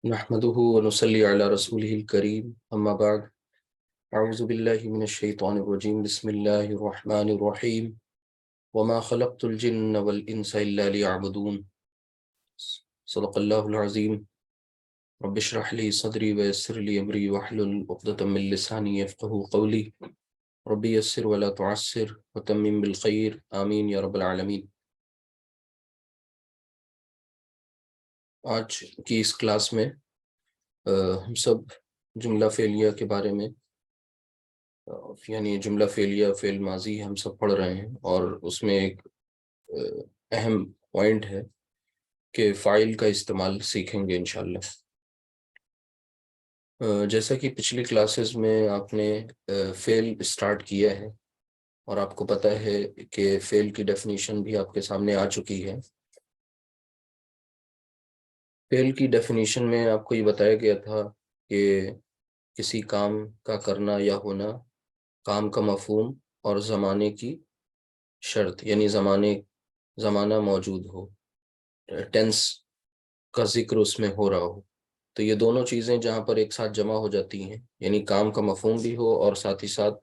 نحمده ونصلي على رسوله الكريم أما بعد أعوذ بالله من الشيطان الرجيم بسم الله الرحمن الرحيم وما خلقت الجن والإنس إلا ليعبدون صدق الله العظيم رب اشرح لي صدري ويسر لي أمري واحلل عقدة من لساني يفقهوا قولي ربي يسر ولا تعسر وتمم بالخير آمين يا رب العالمين۔ آج کی اس کلاس میں ہم سب جملہ فعلیہ کے بارے میں یعنی جملہ فعلیہ فعل ماضی ہم سب پڑھ رہے ہیں، اور اس میں ایک اہم پوائنٹ ہے کہ فاعل کا استعمال سیکھیں گے انشاءاللہ۔ جیسا کہ پچھلی کلاسز میں آپ نے فعل اسٹارٹ کیا ہے اور آپ کو پتہ ہے کہ فعل کی ڈیفینیشن بھی آپ کے سامنے آ چکی ہے۔ فعل کی ڈیفینیشن میں آپ کو یہ بتایا گیا تھا کہ کسی کام کا کرنا یا ہونا، کام کا مفہوم اور زمانے کی شرط، یعنی زمانہ موجود ہو، ٹینس کا ذکر اس میں ہو رہا ہو، تو یہ دونوں چیزیں جہاں پر ایک ساتھ جمع ہو جاتی ہیں، یعنی کام کا مفہوم بھی ہو اور ساتھ ہی ساتھ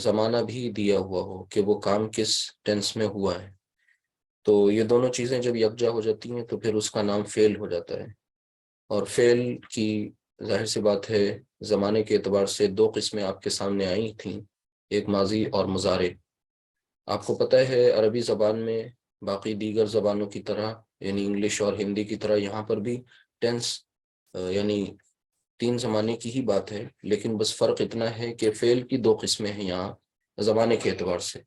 زمانہ بھی دیا ہوا ہو کہ وہ کام کس ٹینس میں ہوا ہے، تو یہ دونوں چیزیں جب یکجا ہو جاتی ہیں تو پھر اس کا نام فعل ہو جاتا ہے۔ اور فعل کی ظاہر سی بات ہے زمانے کے اعتبار سے دو قسمیں آپ کے سامنے آئی تھیں، ایک ماضی اور مضارع۔ آپ کو پتہ ہے عربی زبان میں باقی دیگر زبانوں کی طرح، یعنی انگلش اور ہندی کی طرح، یہاں پر بھی ٹینس یعنی تین زمانے کی ہی بات ہے، لیکن بس فرق اتنا ہے کہ فعل کی دو قسمیں ہیں یہاں زمانے کے اعتبار سے،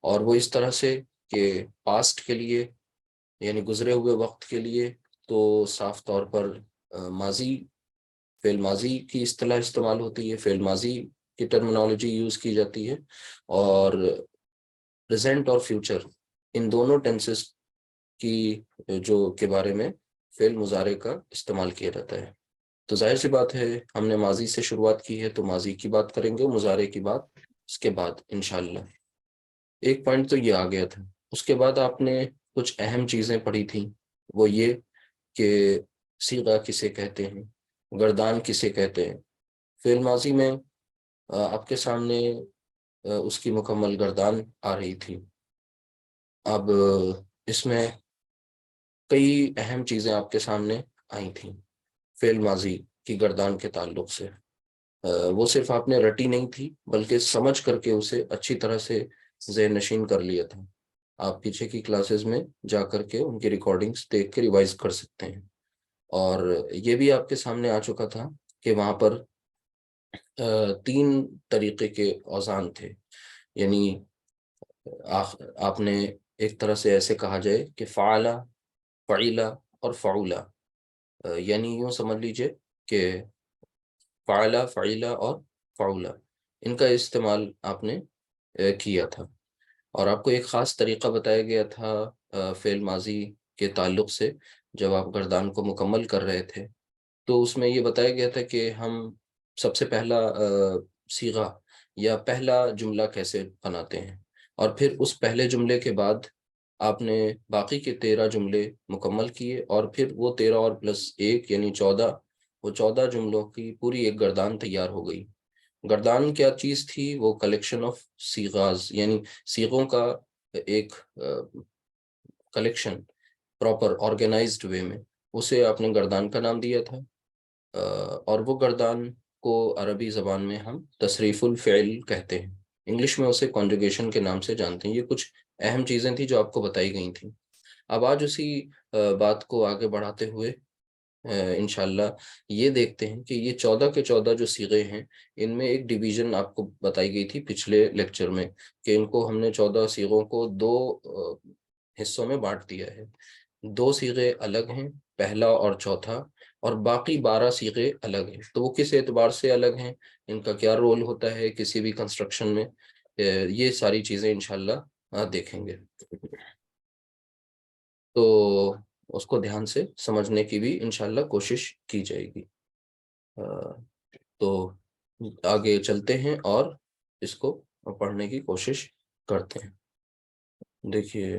اور وہ اس طرح سے کہ پاسٹ کے لیے یعنی گزرے ہوئے وقت کے لیے تو صاف طور پر ماضی، فعل ماضی کی اصطلاح استعمال ہوتی ہے، فعل ماضی کی ٹرمنالوجی یوز کی جاتی ہے، اور پریزنٹ اور فیوچر ان دونوں ٹینسز کی کے بارے میں فعل مضارع کا استعمال کیا جاتا ہے۔ تو ظاہر سی بات ہے ہم نے ماضی سے شروعات کی ہے تو ماضی کی بات کریں گے، مضارع کی بات اس کے بعد انشاءاللہ۔ ایک پوائنٹ تو یہ آ گیا تھا، اس کے بعد آپ نے کچھ اہم چیزیں پڑھی تھیں، وہ یہ کہ صیغہ کسے کہتے ہیں، گردان کسے کہتے ہیں۔ فعل ماضی میں آپ کے سامنے اس کی مکمل گردان آ رہی تھی۔ اب اس میں کئی اہم چیزیں آپ کے سامنے آئی تھیں فعل ماضی کی گردان کے تعلق سے، وہ صرف آپ نے رٹی نہیں تھی بلکہ سمجھ کر کے اسے اچھی طرح سے ذہن نشین کر لیا تھا۔ آپ پیچھے کی کلاسز میں جا کر کے ان کی ریکارڈنگز دیکھ کے ریوائز کر سکتے ہیں، اور یہ بھی آپ کے سامنے آ چکا تھا کہ وہاں پر تین طریقے کے اوزان تھے، یعنی آپ نے ایک طرح سے ایسے کہا جائے کہ فعلا، فعیلا اور فعولا، یعنی یوں سمجھ لیجئے کہ فعلا، فعیلا اور فعولا، ان کا استعمال آپ نے کیا تھا، اور آپ کو ایک خاص طریقہ بتایا گیا تھا فعل ماضی کے تعلق سے جب آپ گردان کو مکمل کر رہے تھے، تو اس میں یہ بتایا گیا تھا کہ ہم سب سے پہلا صیغہ یا پہلا جملہ کیسے بناتے ہیں، اور پھر اس پہلے جملے کے بعد آپ نے باقی کے 13 جملے مکمل کیے، اور پھر وہ 13 اور پلس 1 یعنی 14، وہ 14 جملوں کی پوری ایک گردان تیار ہو گئی۔ گردان کیا چیز تھی؟ وہ کلیکشن آف صیغاز، یعنی صیغوں کا ایک کلیکشن پراپر آرگنائزڈ وے میں، اسے آپ نے گردان کا نام دیا تھا، اور وہ گردان کو عربی زبان میں ہم تصریف الفعل کہتے ہیں، انگلش میں اسے کنجوگیشن کے نام سے جانتے ہیں۔ یہ کچھ اہم چیزیں تھیں جو آپ کو بتائی گئی تھیں۔ اب آج اسی بات کو آگے بڑھاتے ہوئے انشاءاللہ یہ دیکھتے ہیں کہ یہ 14 کے 14 جو صیغے ہیں، ان میں ایک ڈویژن آپ کو بتائی گئی تھی پچھلے لیکچر میں کہ ان کو ہم نے 14 صیغوں کو دو حصوں میں بانٹ دیا ہے۔ دو صیغے الگ ہیں، پہلا اور چوتھا، اور باقی 12 صیغے الگ ہیں۔ تو وہ کس اعتبار سے الگ ہیں، ان کا کیا رول ہوتا ہے کسی بھی کنسٹرکشن میں، یہ ساری چیزیں انشاءاللہ دیکھیں گے، تو اس کو دھیان سے سمجھنے کی بھی انشاءاللہ کوشش کی جائے گی۔ تو آگے چلتے ہیں اور اس کو پڑھنے کی کوشش کرتے ہیں۔ دیکھیے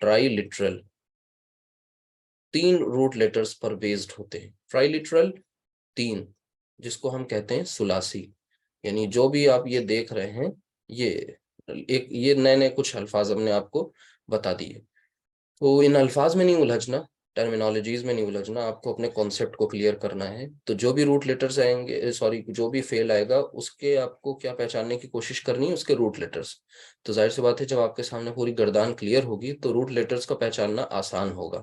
ٹرائی لٹرل 3 روٹ لیٹرز پر بیسڈ ہوتے ہیں. ٹرائی لٹرل 3، جس کو ہم کہتے ہیں ثلاثی. یعنی جو بھی آپ یہ دیکھ رہے ہیں یہ نئے کچھ الفاظ ہم نے آپ کو بتا دیے. تو ان الفاظ میں نہیں الجھنا، ٹرمینالوجیز میں نہیں الجھنا، آپ کو اپنے کانسیپٹ کو کلیئر کرنا ہے. تو جو بھی روٹ لیٹرز آئیں گے، جو بھی فیل آئے گا، اس کے آپ کو کیا پہچاننے کی کوشش کرنی ہے؟ اس کے روٹ لیٹرز. تو ظاہر سی بات ہے، جب آپ کے سامنے پوری گردان کلیئر ہوگی تو روٹ لیٹرز کا پہچاننا آسان ہوگا.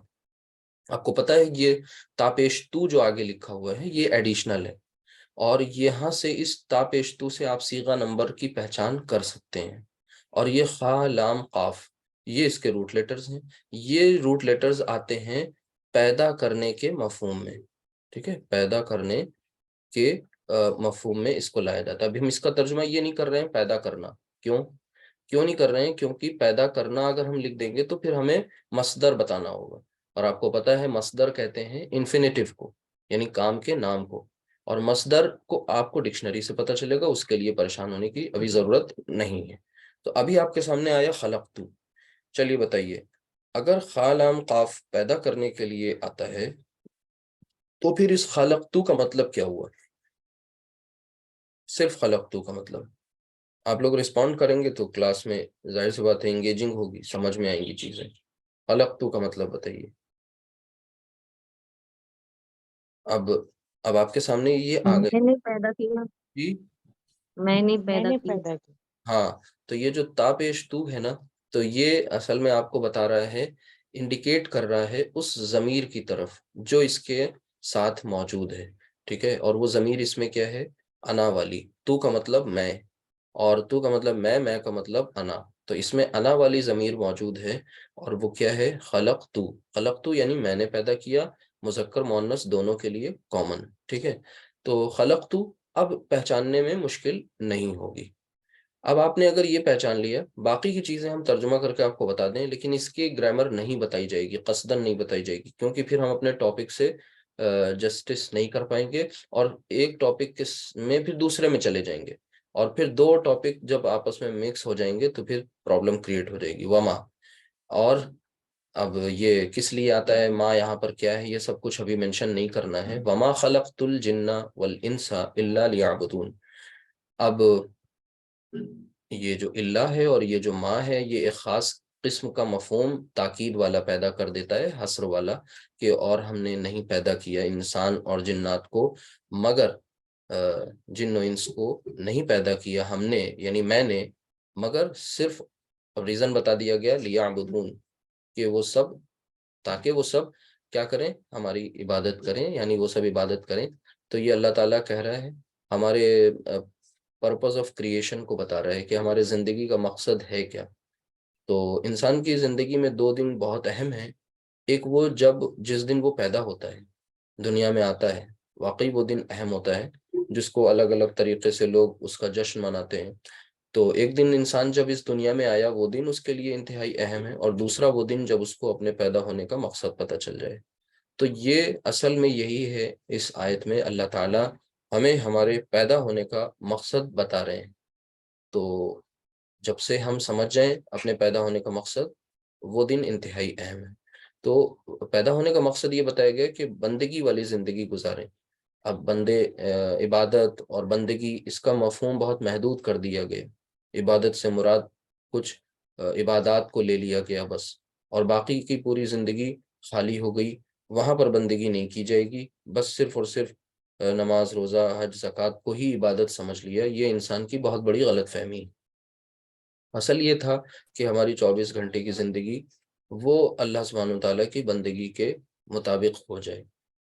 آپ کو پتا ہے یہ تاپیشتو جو آگے لکھا ہوا ہے یہ ایڈیشنل ہے، اور یہاں سے اس تاپیشتو سے آپ صیغہ نمبر کی پہچان کر سکتے ہیں. اور یہ خا لام قاف یہ اس کے روٹ لیٹرز ہیں. یہ روٹ لیٹرز آتے ہیں پیدا کرنے کے مفہوم میں. ٹھیک ہے، پیدا کرنے کے مفہوم میں اس کو لایا جاتا ہے. ابھی ہم اس کا ترجمہ یہ نہیں کر رہے ہیں پیدا کرنا. کیوں نہیں کر رہے ہیں؟ کیونکہ پیدا کرنا اگر ہم لکھ دیں گے تو پھر ہمیں مصدر بتانا ہوگا، اور آپ کو پتا ہے مصدر کہتے ہیں انفینیٹو کو، یعنی کام کے نام کو. اور مصدر کو آپ کو ڈکشنری سے پتہ چلے گا، اس کے لیے پریشان ہونے کی ابھی ضرورت نہیں ہے. تو ابھی آپ کے سامنے آیا خلقتو. چلیے بتائیے، اگر خا لام قاف پیدا کرنے کے لیے آتا ہے تو پھر اس خلقتو کا مطلب کیا ہوا؟ صرف خلقتو کا مطلب. آپ لوگ رسپونڈ کریں گے تو کلاس میں ظاہر سی بات ہے انگیجنگ ہوگی، سمجھ میں آئیں گی چیزیں. خلقتو کا مطلب بتائیے. اب آپ کے سامنے یہ آ گئے. میں نے پیدا کیا. جی، میں نے میں پیدا نے کی. پیدا کی. ہاں. تو یہ جو تا پیش تو ہے نا، تو یہ اصل میں آپ کو بتا رہا ہے، انڈیکیٹ کر رہا ہے اس ضمیر کی طرف جو اس کے ساتھ موجود ہے. ٹھیک ہے، اور وہ ضمیر اس میں کیا ہے؟ انا والی. تو کا مطلب میں، اور تو کا مطلب میں کا مطلب انا. تو اس میں انا والی ضمیر موجود ہے، اور وہ کیا ہے؟ خلقتو. خلقتو یعنی میں نے پیدا کیا، مذکر مؤنث دونوں کے لیے کامن. ٹھیک ہے، تو خلقتو اب پہچاننے میں مشکل نہیں ہوگی. اب آپ نے اگر یہ پہچان لیا، باقی کی چیزیں ہم ترجمہ کر کے آپ کو بتا دیں، لیکن اس کی گرامر نہیں بتائی جائے گی، قصدن نہیں بتائی جائے گی، کیونکہ پھر ہم اپنے ٹاپک سے جسٹس نہیں کر پائیں گے، اور ایک ٹاپک میں پھر دوسرے میں چلے جائیں گے، اور پھر 2 ٹاپک جب آپس میں مکس ہو جائیں گے تو پھر پرابلم کریٹ ہو جائے گی. وما، اور اب یہ کس لیے آتا ہے، ما یہاں پر کیا ہے، یہ سب کچھ ابھی مینشن نہیں کرنا ہے. وما خلقت الجن والانس الا لیعبدون. اب یہ جو اللہ ہے اور یہ جو ماں ہے، یہ ایک خاص قسم کا مفہوم تاکید والا پیدا کر دیتا ہے، حصر والا، کہ اور ہم نے نہیں پیدا کیا انسان اور جنات کو، مگر جن و انس کو نہیں پیدا کیا ہم نے، یعنی میں نے، مگر صرف ریزن بتا دیا گیا لیعبدون، کہ وہ سب، تاکہ وہ سب کیا کریں؟ ہماری عبادت کریں، یعنی وہ سب عبادت کریں. تو یہ اللہ تعالیٰ کہہ رہا ہے، ہمارے پرپز آف کریشن کو بتا رہا ہے کہ ہمارے زندگی کا مقصد ہے کیا. تو انسان کی زندگی میں 2 دن بہت اہم ہیں. ایک وہ جس دن وہ پیدا ہوتا ہے، دنیا میں آتا ہے، واقعی وہ دن اہم ہوتا ہے، جس کو الگ الگ طریقے سے لوگ اس کا جشن مناتے ہیں. تو ایک دن انسان جب اس دنیا میں آیا، وہ دن اس کے لیے انتہائی اہم ہے، اور دوسرا وہ دن جب اس کو اپنے پیدا ہونے کا مقصد پتہ چل جائے. تو یہ اصل میں یہی ہے، اس آیت میں اللہ تعالیٰ ہمیں ہمارے پیدا ہونے کا مقصد بتا رہے ہیں. تو جب سے ہم سمجھ جائیں اپنے پیدا ہونے کا مقصد، وہ دن انتہائی اہم ہے. تو پیدا ہونے کا مقصد یہ بتایا گیا کہ بندگی والی زندگی گزاریں. اب بندے عبادت اور بندگی، اس کا مفہوم بہت محدود کر دیا گیا. عبادت سے مراد کچھ عبادات کو لے لیا گیا بس، اور باقی کی پوری زندگی خالی ہو گئی. وہاں پر بندگی نہیں کی جائے گی، بس صرف اور صرف نماز، روزہ، حج، زکوٰۃ کو ہی عبادت سمجھ لیا. یہ انسان کی بہت بڑی غلط فہمی. اصل یہ تھا کہ ہماری 24 گھنٹے کی زندگی وہ اللہ سبحانہ وتعالیٰ کی بندگی کے مطابق ہو جائے،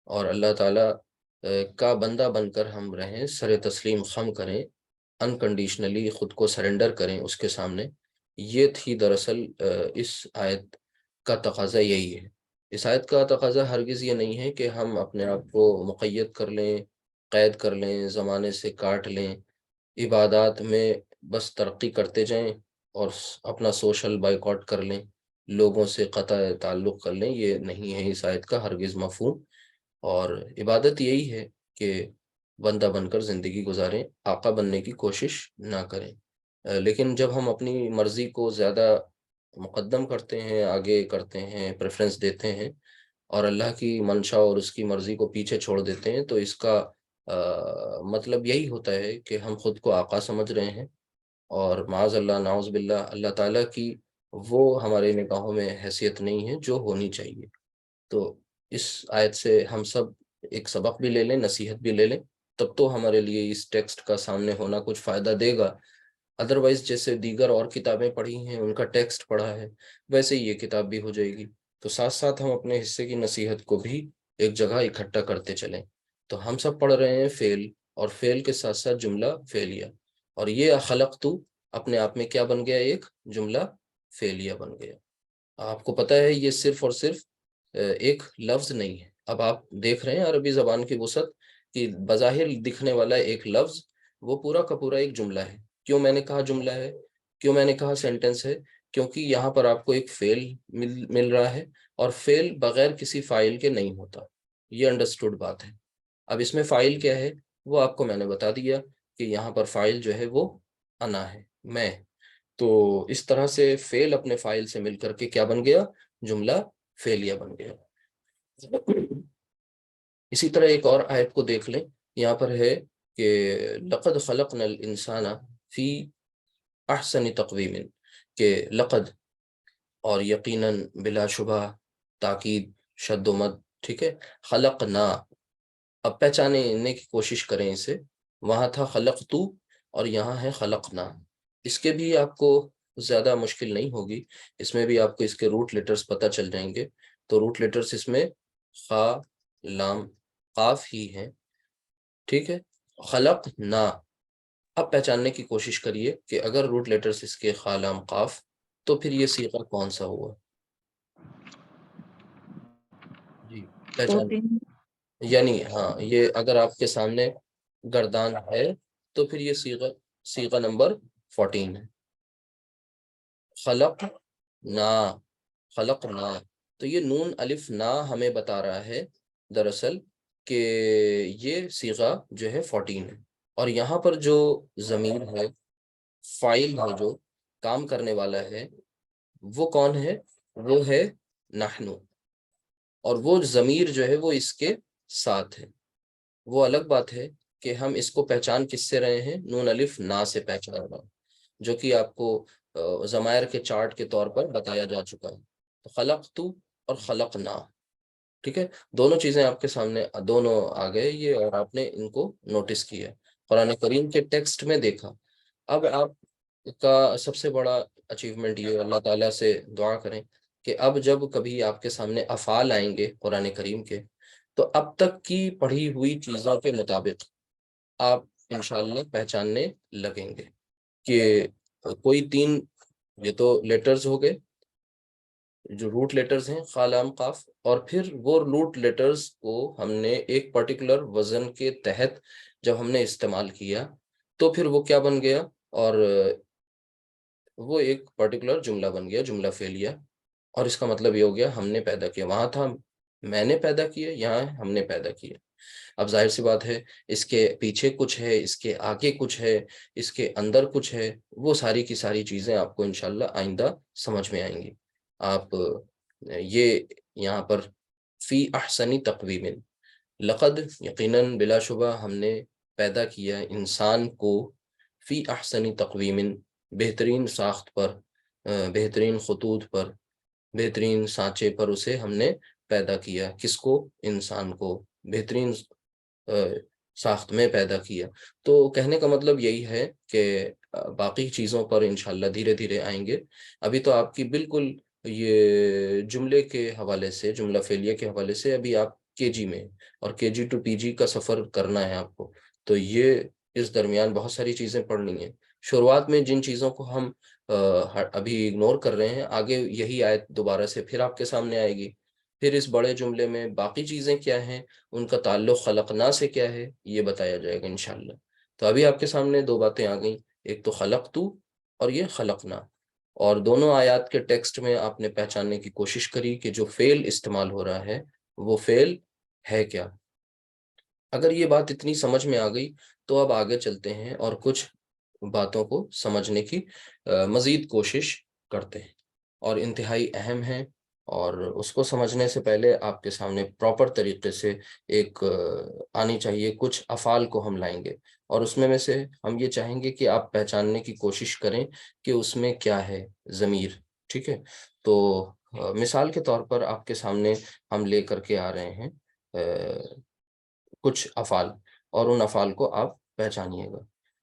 اور اللہ تعالیٰ کا بندہ بن کر ہم رہیں، سر تسلیم خم کریں، انکنڈیشنلی خود کو سرنڈر کریں اس کے سامنے. یہ تھی دراصل اس آیت کا تقاضا یہی ہے. اس آیت کا تقاضا ہرگز یہ نہیں ہے کہ ہم اپنے آپ کو مقید کر لیں، قید کر لیں، زمانے سے کاٹ لیں، عبادات میں بس ترقی کرتے جائیں اور اپنا سوشل بائیکاٹ کر لیں، لوگوں سے قطع تعلق کر لیں. یہ نہیں ہے اس آیت کا ہرگز مفہوم. اور عبادت یہی ہے کہ بندہ بن کر زندگی گزاریں، آقا بننے کی کوشش نہ کریں. لیکن جب ہم اپنی مرضی کو زیادہ مقدم کرتے ہیں، آگے کرتے ہیں، پریفرنس دیتے ہیں، اور اللہ کی منشا اور اس کی مرضی کو پیچھے چھوڑ دیتے ہیں، تو اس کا مطلب یہی ہوتا ہے کہ ہم خود کو آقا سمجھ رہے ہیں، اور معاذ اللہ نعوذ باللہ اللہ تعالیٰ کی وہ ہمارے نگاہوں میں حیثیت نہیں ہے جو ہونی چاہیے۔ تو اس آیت سے ہم سب ایک سبق بھی لے لیں، نصیحت بھی لے لیں، تب تو ہمارے لیے اس ٹیکسٹ کا سامنے ہونا کچھ فائدہ دے گا۔ ادروائز جیسے دیگر اور کتابیں پڑھی ہیں، ان کا ٹیکسٹ پڑھا ہے، ویسے ہی یہ کتاب بھی ہو جائے گی۔ تو ساتھ ساتھ ہم اپنے حصے کی نصیحت کو بھی ایک جگہ اکٹھا کرتے چلیں۔ تو ہم سب پڑھ رہے ہیں فعل، اور فعل کے ساتھ ساتھ جملہ فعلیہ، اور یہ خلقت اپنے آپ میں کیا بن گیا؟ ایک جملہ فعلیہ بن گیا۔ آپ کو پتہ ہے یہ صرف اور صرف ایک لفظ نہیں ہے۔ اب آپ دیکھ رہے ہیں عربی زبان کی وسعت کہ بظاہر دکھنے والا ایک لفظ وہ پورا کا پورا ایک جملہ ہے۔ کیوں میں نے کہا جملہ ہے؟ کیوں میں نے کہا سینٹنس ہے؟ کیونکہ یہاں پر آپ کو ایک فعل مل رہا ہے، اور فعل بغیر کسی فاعل کے نہیں ہوتا، یہ انڈرسٹوڈ بات ہے۔ اب اس میں فاعل کیا ہے وہ آپ کو میں نے بتا دیا کہ یہاں پر فاعل جو ہے وہ انا ہے، میں۔ تو اس طرح سے فعل اپنے فاعل سے مل کر کے کیا بن گیا؟ جملہ فعلیہ بن گیا۔ اسی طرح ایک اور آیت کو دیکھ لیں، یہاں پر ہے کہ لقد خلقنا الانسان فی احسن تقویم، کہ لقد اور یقیناً بلا شبہ، تاکید، شد و مد، ٹھیک ہے، خلقنا، اب پہچانے کی کوشش کریں اسے۔ وہاں تھا خلقتو اور یہاں ہے خلقنا۔ اس کے بھی آپ کو زیادہ مشکل نہیں ہوگی، اس میں بھی آپ کو اس کے روٹ لیٹرز پتہ چل جائیں گے۔ تو روٹ لیٹرز اس میں خا، لام، قاف ہی ہیں، ٹھیک ہے۔ خلقنا، اب پہچاننے کی کوشش کریے کہ اگر روٹ لیٹرز اس کے خا، لام، قاف، تو پھر یہ صیغہ کون سا ہوا؟ جی پہچان، 14 یعنی ہاں، یہ اگر آپ کے سامنے گردان ہے تو پھر یہ صیغہ نمبر 14 ہے۔ خلق نا، خلق نا، تو یہ نون الف نا ہمیں بتا رہا ہے دراصل کہ یہ صیغہ جو ہے 14 ہے، اور یہاں پر جو ضمیر ہے، فاعل ہے، جو کام کرنے والا ہے، وہ کون ہے؟ وہ ہے نحنو، اور وہ ضمیر جو ہے وہ اس کے ساتھ ہے۔ وہ الگ بات ہے کہ ہم اس کو پہچان کس سے رہے ہیں؟ نون الف نا سے پہچان رہے ہیں، جو کہ آپ کو ضمائر کے چارٹ کے طور پر بتایا جا چکا ہے۔ تو خلقتو اور خلقنا، ٹھیک ہے، دونوں چیزیں آپ کے سامنے دونوں آ گئے یہ، اور آپ نے ان کو نوٹس کیا، قرآن کریم کے ٹیکسٹ میں دیکھا۔ اب آپ کا سب سے بڑا اچیومنٹ یہ، اللہ تعالیٰ سے دعا کریں کہ اب جب کبھی آپ کے سامنے افعال آئیں گے قرآن کریم کے، تو اب تک کی پڑھی ہوئی چیزوں کے مطابق آپ انشاءاللہ پہچاننے لگیں گے کہ کوئی 3، یہ تو لیٹرز ہو گئے جو روٹ لیٹرز ہیں، خا، لام، قاف، اور پھر وہ روٹ لیٹرز کو ہم نے ایک پرٹیکولر وزن کے تحت جب ہم نے استعمال کیا تو پھر وہ کیا بن گیا؟ اور وہ ایک پرٹیکولر جملہ بن گیا، جملہ فعلیہ۔ اور اس کا مطلب یہ ہو گیا ہم نے پیدا کیا، وہاں تھا میں نے پیدا کیا، یہاں ہم نے پیدا کیا۔ اب ظاہر سی بات ہے اس کے پیچھے کچھ ہے، اس کے آگے کچھ ہے، اس کے اندر کچھ ہے، وہ ساری کی ساری چیزیں آپ کو انشاءاللہ آئندہ سمجھ میں آئیں گی۔ آپ یہ یہاں پر فی احسنی تقویم، لقد یقیناً بلا شبہ ہم نے پیدا کیا انسان کو فی احسنی تقویم، بہترین ساخت پر، بہترین خطوط پر، بہترین سانچے پر اسے ہم نے پیدا کیا۔ کس کو؟ انسان کو بہترین ساخت میں پیدا کیا۔ تو کہنے کا مطلب یہی ہے کہ باقی چیزوں پر انشاءاللہ دھیرے دھیرے آئیں گے۔ ابھی تو آپ کی بالکل یہ جملے کے حوالے سے، جملہ فعلیہ کے حوالے سے ابھی آپ کے جی میں، اور کے جی ٹو پی جی کا سفر کرنا ہے آپ کو، تو یہ اس درمیان بہت ساری چیزیں پڑھنی ہیں۔ شروعات میں جن چیزوں کو ہم ابھی اگنور کر رہے ہیں، آگے یہی آیت دوبارہ سے پھر آپ کے سامنے آئے گی، پھر اس بڑے جملے میں باقی چیزیں کیا ہیں، ان کا تعلق خلقنا سے کیا ہے، یہ بتایا جائے گا انشاءاللہ۔ تو ابھی آپ کے سامنے 2 باتیں آ گئیں، ایک تو خلقتو اور یہ خلقنا، اور دونوں آیات کے ٹیکسٹ میں آپ نے پہچاننے کی کوشش کری کہ جو فعل استعمال ہو رہا ہے وہ فعل ہے کیا۔ اگر یہ بات اتنی سمجھ میں آ گئی تو اب آگے چلتے ہیں اور کچھ باتوں کو سمجھنے کی مزید کوشش کرتے ہیں۔ اور انتہائی اہم ہیں، اور اس کو سمجھنے سے پہلے آپ کے سامنے پراپر طریقے سے ایک آنی چاہیے، کچھ افعال کو ہم لائیں گے، اور اس میں سے ہم یہ چاہیں گے کہ آپ پہچاننے کی کوشش کریں کہ اس میں کیا ہے ضمیر، ٹھیک ہے؟ تو مثال کے طور پر آپ کے سامنے ہم لے کر کے آ رہے ہیں کچھ افعال، اور ان افعال کو آپ پہچانیے گا۔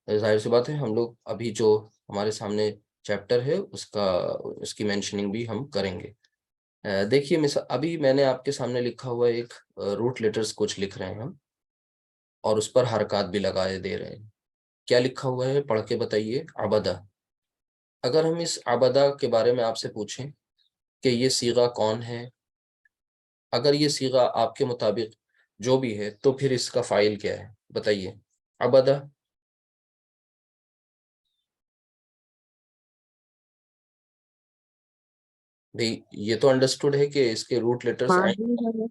ظاہر سی بات ہے، ہم لوگ ابھی جو ہمارے سامنے چیپٹر ہے اس کی مینشننگ بھی ہم کریں گے۔ دیکھیے ابھی میں نے آپ کے سامنے لکھا ہوا ایک روٹ لیٹرز کچھ لکھ رہے ہیں ہم، اور اس پر حرکات بھی لگائے دے رہے ہیں۔ کیا لکھا ہوا ہے پڑھ کے بتائیے؟ عبدہ۔ اگر ہم اس عبدہ کے بارے میں آپ سے پوچھیں کہ یہ صیغہ کون ہے، اگر یہ صیغہ آپ کے مطابق جو بھی ہے تو پھر اس کا فاعل کیا ہے؟ بتائیے عبدہ۔ بھئی یہ تو انڈرسٹوڈ ہے کہ اس کے روٹ لیٹرز آئیں۔ ماضی ہے،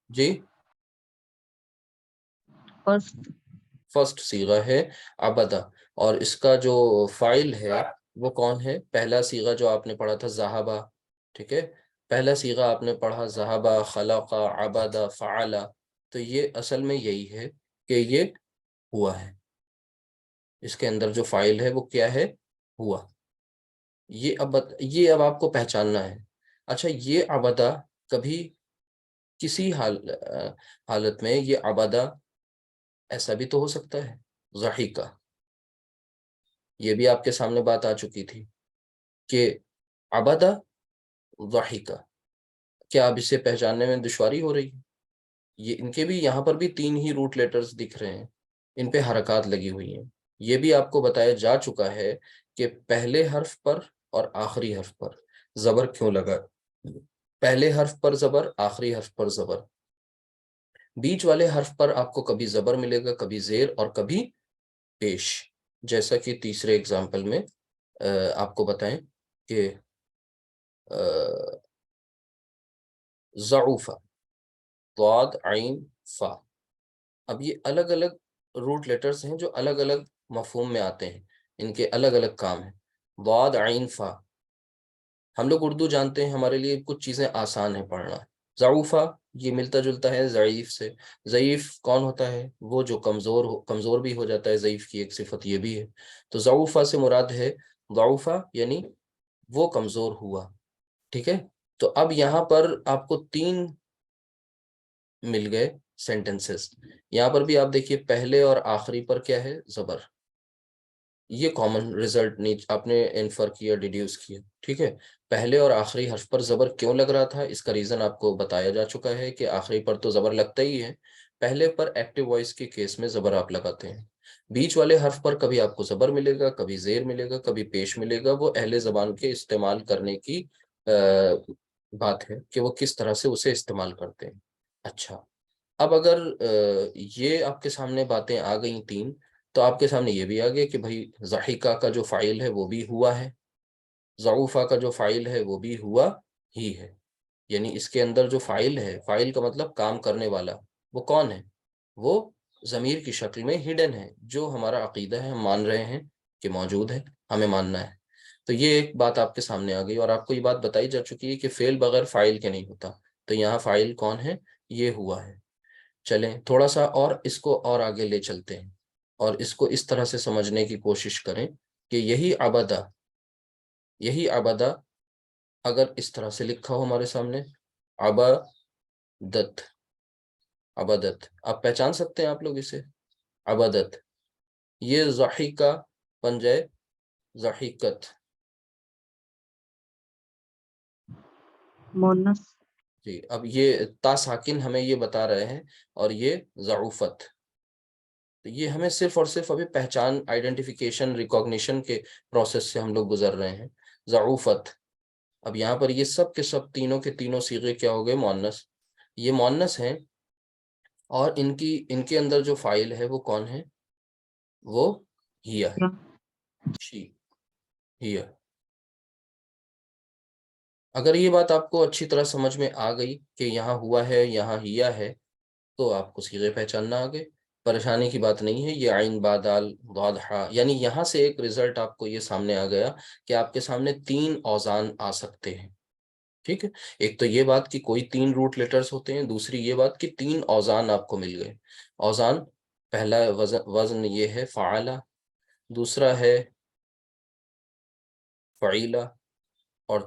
جی، فرسٹ فرسٹ صیغہ ہے عبدہ، اور اس کا جو فاعل ہے وہ کون ہے؟ پہلا صیغہ جو آپ نے پڑھا تھا ذہبہ، ٹھیک ہے؟ پہلا صیغہ آپ نے پڑھا ذہبہ، خلق، عبدہ، فعل، تو یہ اصل میں یہی ہے کہ یہ ہوا ہے، اس کے اندر جو فاعل ہے وہ کیا ہے؟ ہوا۔ یہ اب آپ کو پہچاننا ہے۔ اچھا، یہ عبدہ کبھی کسی حالت میں یہ عبدہ ایسا بھی تو ہو سکتا ہے ضحیکہ، یہ بھی آپ کے سامنے بات آ چکی تھی کہ عبدہ ضحیکہ، کیا اب اسے پہچاننے میں دشواری ہو رہی ہے؟ یہ ان کے بھی یہاں پر بھی 3 ہی روٹ لیٹرز دکھ رہے ہیں، ان پہ حرکات لگی ہوئی ہیں۔ یہ بھی آپ کو بتایا جا چکا ہے کہ پہلے حرف پر اور آخری حرف پر زبر کیوں لگا، پہلے حرف پر زبر، آخری حرف پر زبر، بیچ والے حرف پر آپ کو کبھی زبر ملے گا، کبھی زیر، اور کبھی پیش، جیسا کہ تیسرے اگزامپل میں آپ کو بتائیں کہ ضعوفہ، ضاد، عین، فا۔ اب یہ الگ الگ روٹ لیٹرز ہیں جو الگ الگ مفہوم میں آتے ہیں، ان کے الگ الگ کام ہیں۔ ضاد، عین، فا، ہم لوگ اردو جانتے ہیں، ہمارے لیے کچھ چیزیں آسان ہیں پڑھنا۔ ضعوفہ یہ ملتا جلتا ہے ضعیف سے۔ ضعیف کون ہوتا ہے؟ وہ جو کمزور بھی ہو جاتا ہے، ضعیف کی ایک صفت یہ بھی ہے۔ تو ضعوفہ سے مراد ہے ضعوفہ یعنی وہ کمزور ہوا، ٹھیک ہے؟ تو اب یہاں پر آپ کو 3 مل گئے سینٹنسز۔ یہاں پر بھی آپ دیکھیے پہلے اور آخری پر کیا ہے؟ زبر۔ یہ کامن ریزلٹ آپ نے انفر کیا، ڈیڈیوس کیا، ٹھیک ہے؟ پہلے اور آخری حرف پر زبر کیوں لگ رہا تھا؟ اس کا ریزن آپ کو بتایا جا چکا ہے کہ آخری پر تو زبر لگتا ہی ہے، پہلے پر ایکٹیو وائس کے کیس میں زبر آپ لگاتے ہیں، بیچ والے حرف پر کبھی آپ کو زبر ملے گا، کبھی زیر ملے گا، کبھی پیش ملے گا۔ وہ اہل زبان کے استعمال کرنے کی بات ہے کہ وہ کس طرح سے اسے استعمال کرتے ہیں۔ اچھا، اب اگر یہ آپ کے سامنے باتیں آ گئیں 3، تو آپ کے سامنے یہ بھی آ گیا کہ بھائی ضحیکہ کا جو فاعل ہے وہ بھی ہوا ہے، ضعوفہ کا جو فاعل ہے وہ بھی ہوا ہی ہے، یعنی اس کے اندر جو فاعل ہے، فاعل کا مطلب کام کرنے والا، وہ کون ہے؟ وہ ضمیر کی شکل میں ہڈن ہے، جو ہمارا عقیدہ ہے، ہم مان رہے ہیں کہ موجود ہے، ہمیں ماننا ہے۔ تو یہ ایک بات آپ کے سامنے آ گئی، اور آپ کو یہ بات بتائی جا چکی ہے کہ فعل بغیر فاعل کے نہیں ہوتا، تو یہاں فاعل کون ہے؟ یہ ہوا ہے۔ چلیں تھوڑا سا اور اس کو اور آگے لے چلتے ہیں، اور اس کو اس طرح سے سمجھنے کی کوشش کریں کہ یہی عبدہ اگر اس طرح سے لکھا ہو ہمارے سامنے، عبدت، عبدت، آپ پہچان سکتے ہیں آپ لوگ اسے؟ عبدت، یہ ضحیکہ بن جائے ضحیکت، مونس، جی۔ اب یہ تا ساکن ہمیں یہ بتا رہے ہیں، اور یہ ضعوفت، تو یہ ہمیں صرف اور صرف ابھی پہچان، آئیڈینٹیفیکیشن، ریکوگنیشن کے پروسیس سے ہم لوگ گزر رہے ہیں۔ ضعوفت، اب یہاں پر یہ سب کے سب تینوں کے تینوں صیغے کیا ہو گئے؟ مؤنث، یہ مؤنث ہیں، اور ان کے اندر جو فاعل ہے وہ کون ہے؟ وہ ہیا ہے، شی، ہیا۔ اگر یہ بات آپ کو اچھی طرح سمجھ میں آ گئی کہ یہاں ہوا ہے، یہاں ہیا ہے، تو آپ کو صیغے پہچاننا آگے پریشانی کی بات نہیں ہے۔ یہ عین، با، دال، ضاد، حا، یعنی یہاں سے ایک رزلٹ آپ کو یہ سامنے آ گیا کہ آپ کے سامنے 3 اوزان آ سکتے ہیں، ٹھیک ہے، ایک تو یہ بات کہ کوئی 3 روٹ لیٹرز ہوتے ہیں، دوسری یہ بات کہ 3 اوزان آپ کو مل گئے۔ اوزان، پہلا وزن یہ ہے فعلہ، دوسرا ہے فعیلہ، اور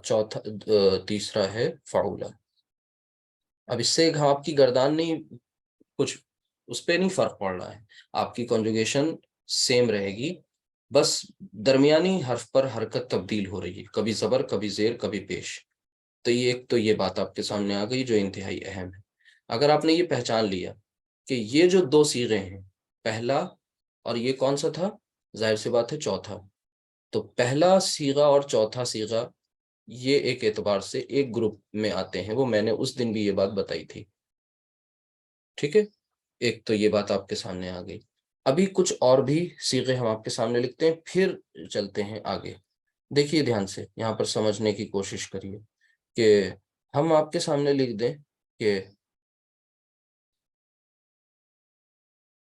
تیسرا ہے فعولہ۔ اب اس سے آپ کی گردان نہیں، کچھ اس پہ نہیں فرق پڑ رہا ہے، آپ کی کنجوگیشن سیم رہے گی، بس درمیانی حرف پر حرکت تبدیل ہو رہی ہے، کبھی زبر، کبھی زیر، کبھی پیش۔ تو یہ بات آپ کے سامنے آ گئی جو انتہائی اہم ہے۔ اگر آپ نے یہ پہچان لیا کہ یہ جو 2 صیغے ہیں، پہلا اور یہ کون سا تھا، ظاہر سی بات ہے چوتھا، تو پہلا صیغہ اور چوتھا صیغہ یہ ایک اعتبار سے ایک گروپ میں آتے ہیں، وہ میں نے اس دن بھی یہ بات بتائی تھی، ٹھیک ہے۔ ایک تو یہ بات آپ کے سامنے آ گئی۔ ابھی کچھ اور بھی صیغے ہم آپ کے سامنے لکھتے ہیں، پھر چلتے ہیں آگے۔ دیکھیے دھیان سے، یہاں پر سمجھنے کی کوشش کریے کہ ہم آپ کے سامنے لکھ دیں کہ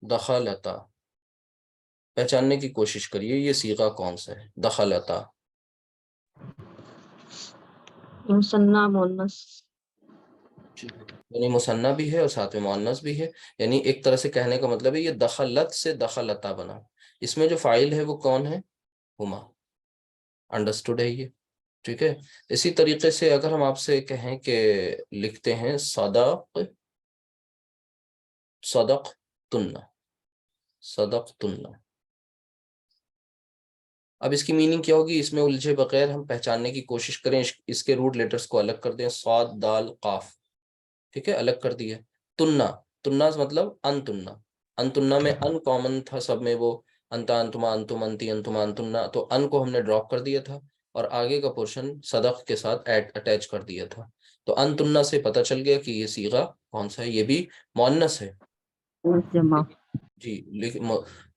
دخلتا، پہچاننے کی کوشش کریے یہ صیغہ کون سا ہے، دخلتا۔ مثنیٰ مؤنث۔ یعنی مثنیٰ بھی ہے اور ساتھ میں مؤنث بھی ہے، یعنی ایک طرح سے کہنے کا مطلب ہے یہ دخلت سے دخلتا بنا، اس میں جو فاعل ہے وہ کون ہے، ہما۔ انڈرسٹوڈ ہے یہ، ٹھیک ہے۔ اسی طریقے سے اگر ہم آپ سے کہیں کہ لکھتے ہیں صدق، صدق تنہ، صدق تنہ، اب اس کی میننگ کیا ہوگی، اس میں الجھے بغیر ہم پہچاننے کی کوشش کریں، اس کے روٹ لیٹرز کو الگ کر دیں، صاد، دال، قاف، ٹھیک ہے، الگ کر دیا۔ تنہ، تنہ مطلب انتنہ، انتنہ میں ان کامن تھا سب میں، وہ انتا، انتما، انتم، انتی، انتما، انتنہ، تو ان کو ہم نے ڈراپ کر دیا تھا اور آگے کا پورشن صدق کے ساتھ اٹیچ کر دیا تھا، تو انتنہ سے پتہ چل گیا کہ یہ صیغہ کون سا ہے، یہ بھی مؤنث ہے جمع۔ جی،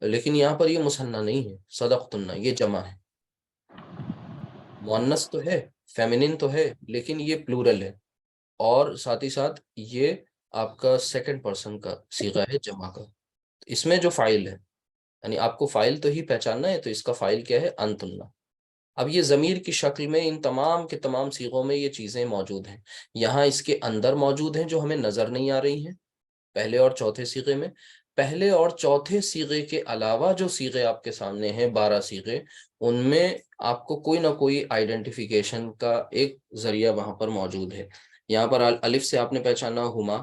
لیکن یہاں پر یہ مثنیٰ نہیں ہے، صدق تنہ یہ جمع ہے، مؤنث تو ہے، فیمنن تو ہے، لیکن یہ پلورل ہے، اور ساتھ ہی ساتھ یہ آپ کا سیکنڈ پرسن کا صیغہ ہے جمع کا۔ اس میں جو فاعل ہے، یعنی آپ کو فاعل تو ہی پہچاننا ہے، تو اس کا فاعل کیا ہے، انتنہ۔ اب یہ ضمیر کی شکل میں ان تمام کے تمام صیغوں میں یہ چیزیں موجود ہیں، یہاں اس کے اندر موجود ہیں جو ہمیں نظر نہیں آ رہی ہیں، پہلے اور چوتھے صیغے میں۔ پہلے اور چوتھے صیغے کے علاوہ جو صیغے آپ کے سامنے ہیں، 12 صیغے، ان میں آپ کو کوئی نہ کوئی آئیڈینٹیفیکیشن کا ایک ذریعہ وہاں پر موجود ہے۔ یہاں پر الف سے آپ نے پہچانا ہما،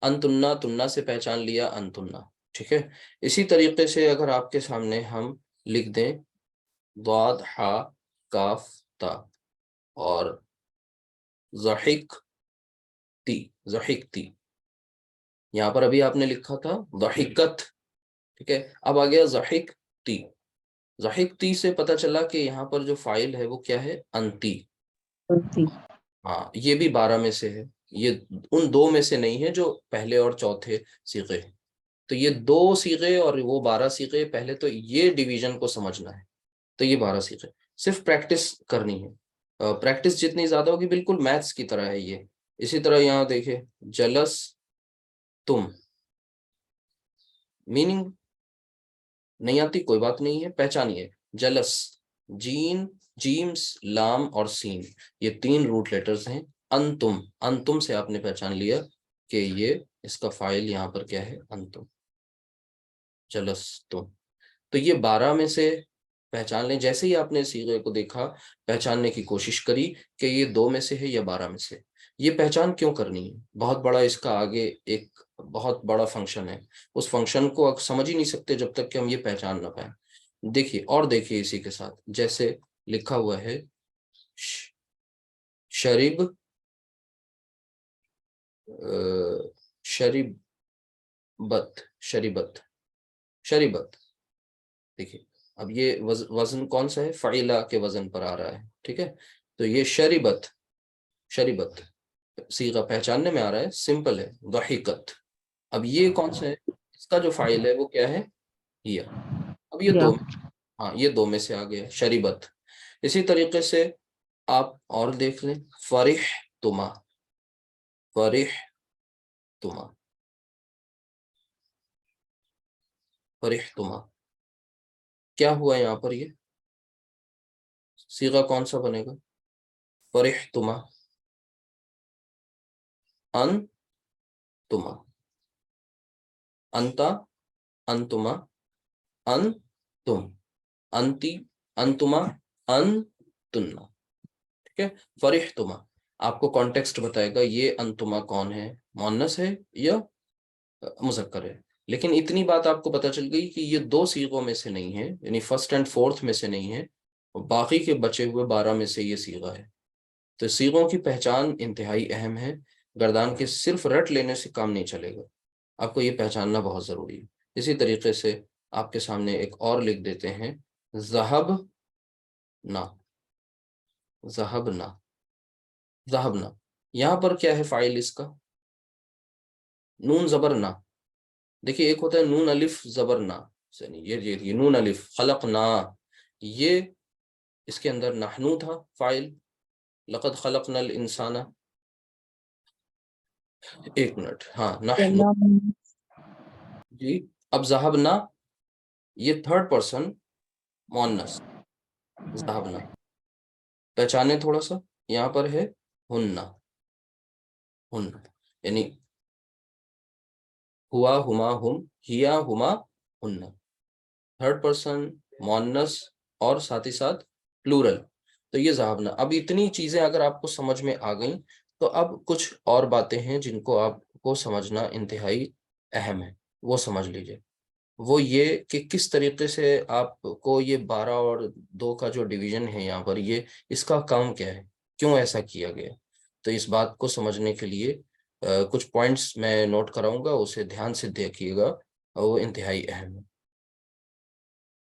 انتنہ، تنہ سے پہچان لیا انتنہ، ٹھیک ہے۔ اسی طریقے سے اگر آپ کے سامنے ہم لکھ دیں ضاد، ہا، کاف، تا، اور ضحک تی، ضحک تی، یہاں پر ابھی آپ نے لکھا تھا ضحکت، ٹھیک ہے، اب آ گیا ضحک تی۔ ضحک تی سے پتہ چلا کہ یہاں پر جو فاعل ہے وہ کیا ہے، انتی۔ ہاں، یہ بھی 12 میں سے ہے، یہ ان 2 میں سے نہیں ہے جو پہلے اور چوتھے صیغے ہیں، تو یہ 2 صیغے اور وہ 12 صیغے، پہلے تو یہ ڈویژن کو سمجھنا ہے، تو یہ 12 صیغے صرف پریکٹس کرنی ہے، پریکٹس جتنی زیادہ ہوگی، بالکل میتھس کی طرح ہے یہ۔ اسی طرح یہاں دیکھیں جلس تم، میننگ نہیں آتی کوئی بات نہیں ہے، پہچانیے، جلس، جین، جیمس، لام اور سین، یہ 3 روٹ لیٹرز ہیں۔ انتم، انتم سے آپ نے پہچان لیا کہ یہ اس کا فاعل یہاں پر کیا ہے، انتم، جلس تم، تو یہ 12 میں سے پہچان لیں، جیسے ہی آپ نے صیغے کو دیکھا پہچاننے کی کوشش کری کہ یہ 2 میں سے ہے یا 12 میں سے۔ یہ پہچان کیوں کرنی ہے، بہت بڑا اس کا آگے ایک بہت بڑا فنکشن ہے، اس فنکشن کو سمجھ ہی نہیں سکتے جب تک کہ ہم یہ پہچان نہ پائیں۔ دیکھیے اور دیکھیے اسی کے ساتھ، جیسے لکھا ہوا ہے شریب، شریب بت، شریبت، شریبت، دیکھیے اب یہ وزن کون سا ہے، فعیلہ کے وزن پر آ رہا ہے، ٹھیک ہے، تو یہ شریبت، شریبت صیغہ پہچاننے میں آ رہا ہے، سمپل ہے، ضحکت۔ اب یہ کون سا ہے، اس کا جو فاعل ہے وہ کیا ہے، ہیا، اب یہ 2، ہاں یہ 2 میں سے آ گیا شریبت۔ اسی طریقے سے آپ اور دیکھ لیں، فرح تما، فرح تما، فرح تما، کیا ہوا یہاں پر، یہ صیغہ کون سا بنے گا، فرح تما، انتما، انتا، انتما، انتم، انتی، انتما، انتنا، ٹھیک ہے. فرحتما آپ کو کانٹیکسٹ بتائے گا یہ انتما کون ہے، مؤنث ہے یا مذکر ہے. لیکن اتنی بات آپ کو پتہ چل گئی کہ یہ دو صیغوں میں سے نہیں ہے، یعنی فرسٹ اینڈ فورتھ میں سے نہیں ہے، باقی کے بچے ہوئے 12 میں سے یہ صیغہ ہے. تو صیغوں کی پہچان انتہائی اہم ہے. گردان کے صرف رٹ لینے سے کام نہیں چلے گا، آپ کو یہ پہچاننا بہت ضروری ہے. اسی طریقے سے آپ کے سامنے ایک اور لکھ دیتے ہیں، ذہب نا، ذہب نا، ذہب نا. یہاں پر کیا ہے فاعل اس کا؟ نون زبر نا. دیکھیے ایک ہوتا ہے نون الف زبر نا، یہ نون الف خلق نا، یہ اس کے اندر نحنو تھا فاعل، لقد خلقنا الانسان. ایک منٹ، ہاں نحنو جی. اب ذہبنا یہ تھرڈ پرسن مؤنث، ذہبنا پہچانے تھوڑا سا، یہاں پر ہے ہننا، ہن یعنی ہوا ہما ہم، ہیا ہما ہننا، تھرڈ پرسن مؤنث اور ساتھ ہی ساتھ پلورل. تو یہ ذہبنا. اب اتنی چیزیں اگر آپ کو سمجھ میں آ گئیں تو اب کچھ اور باتیں ہیں جن کو آپ کو سمجھنا انتہائی اہم ہے، وہ سمجھ لیجئے. وہ یہ کہ کس طریقے سے آپ کو یہ 12 اور 2 کا جو ڈویژن ہے یہاں پر، یہ اس کا کام کیا ہے، کیوں ایسا کیا گیا. تو اس بات کو سمجھنے کے لیے کچھ پوائنٹس میں نوٹ کراؤں گا، اسے دھیان سے دیکھیے گا، وہ انتہائی اہم ہے.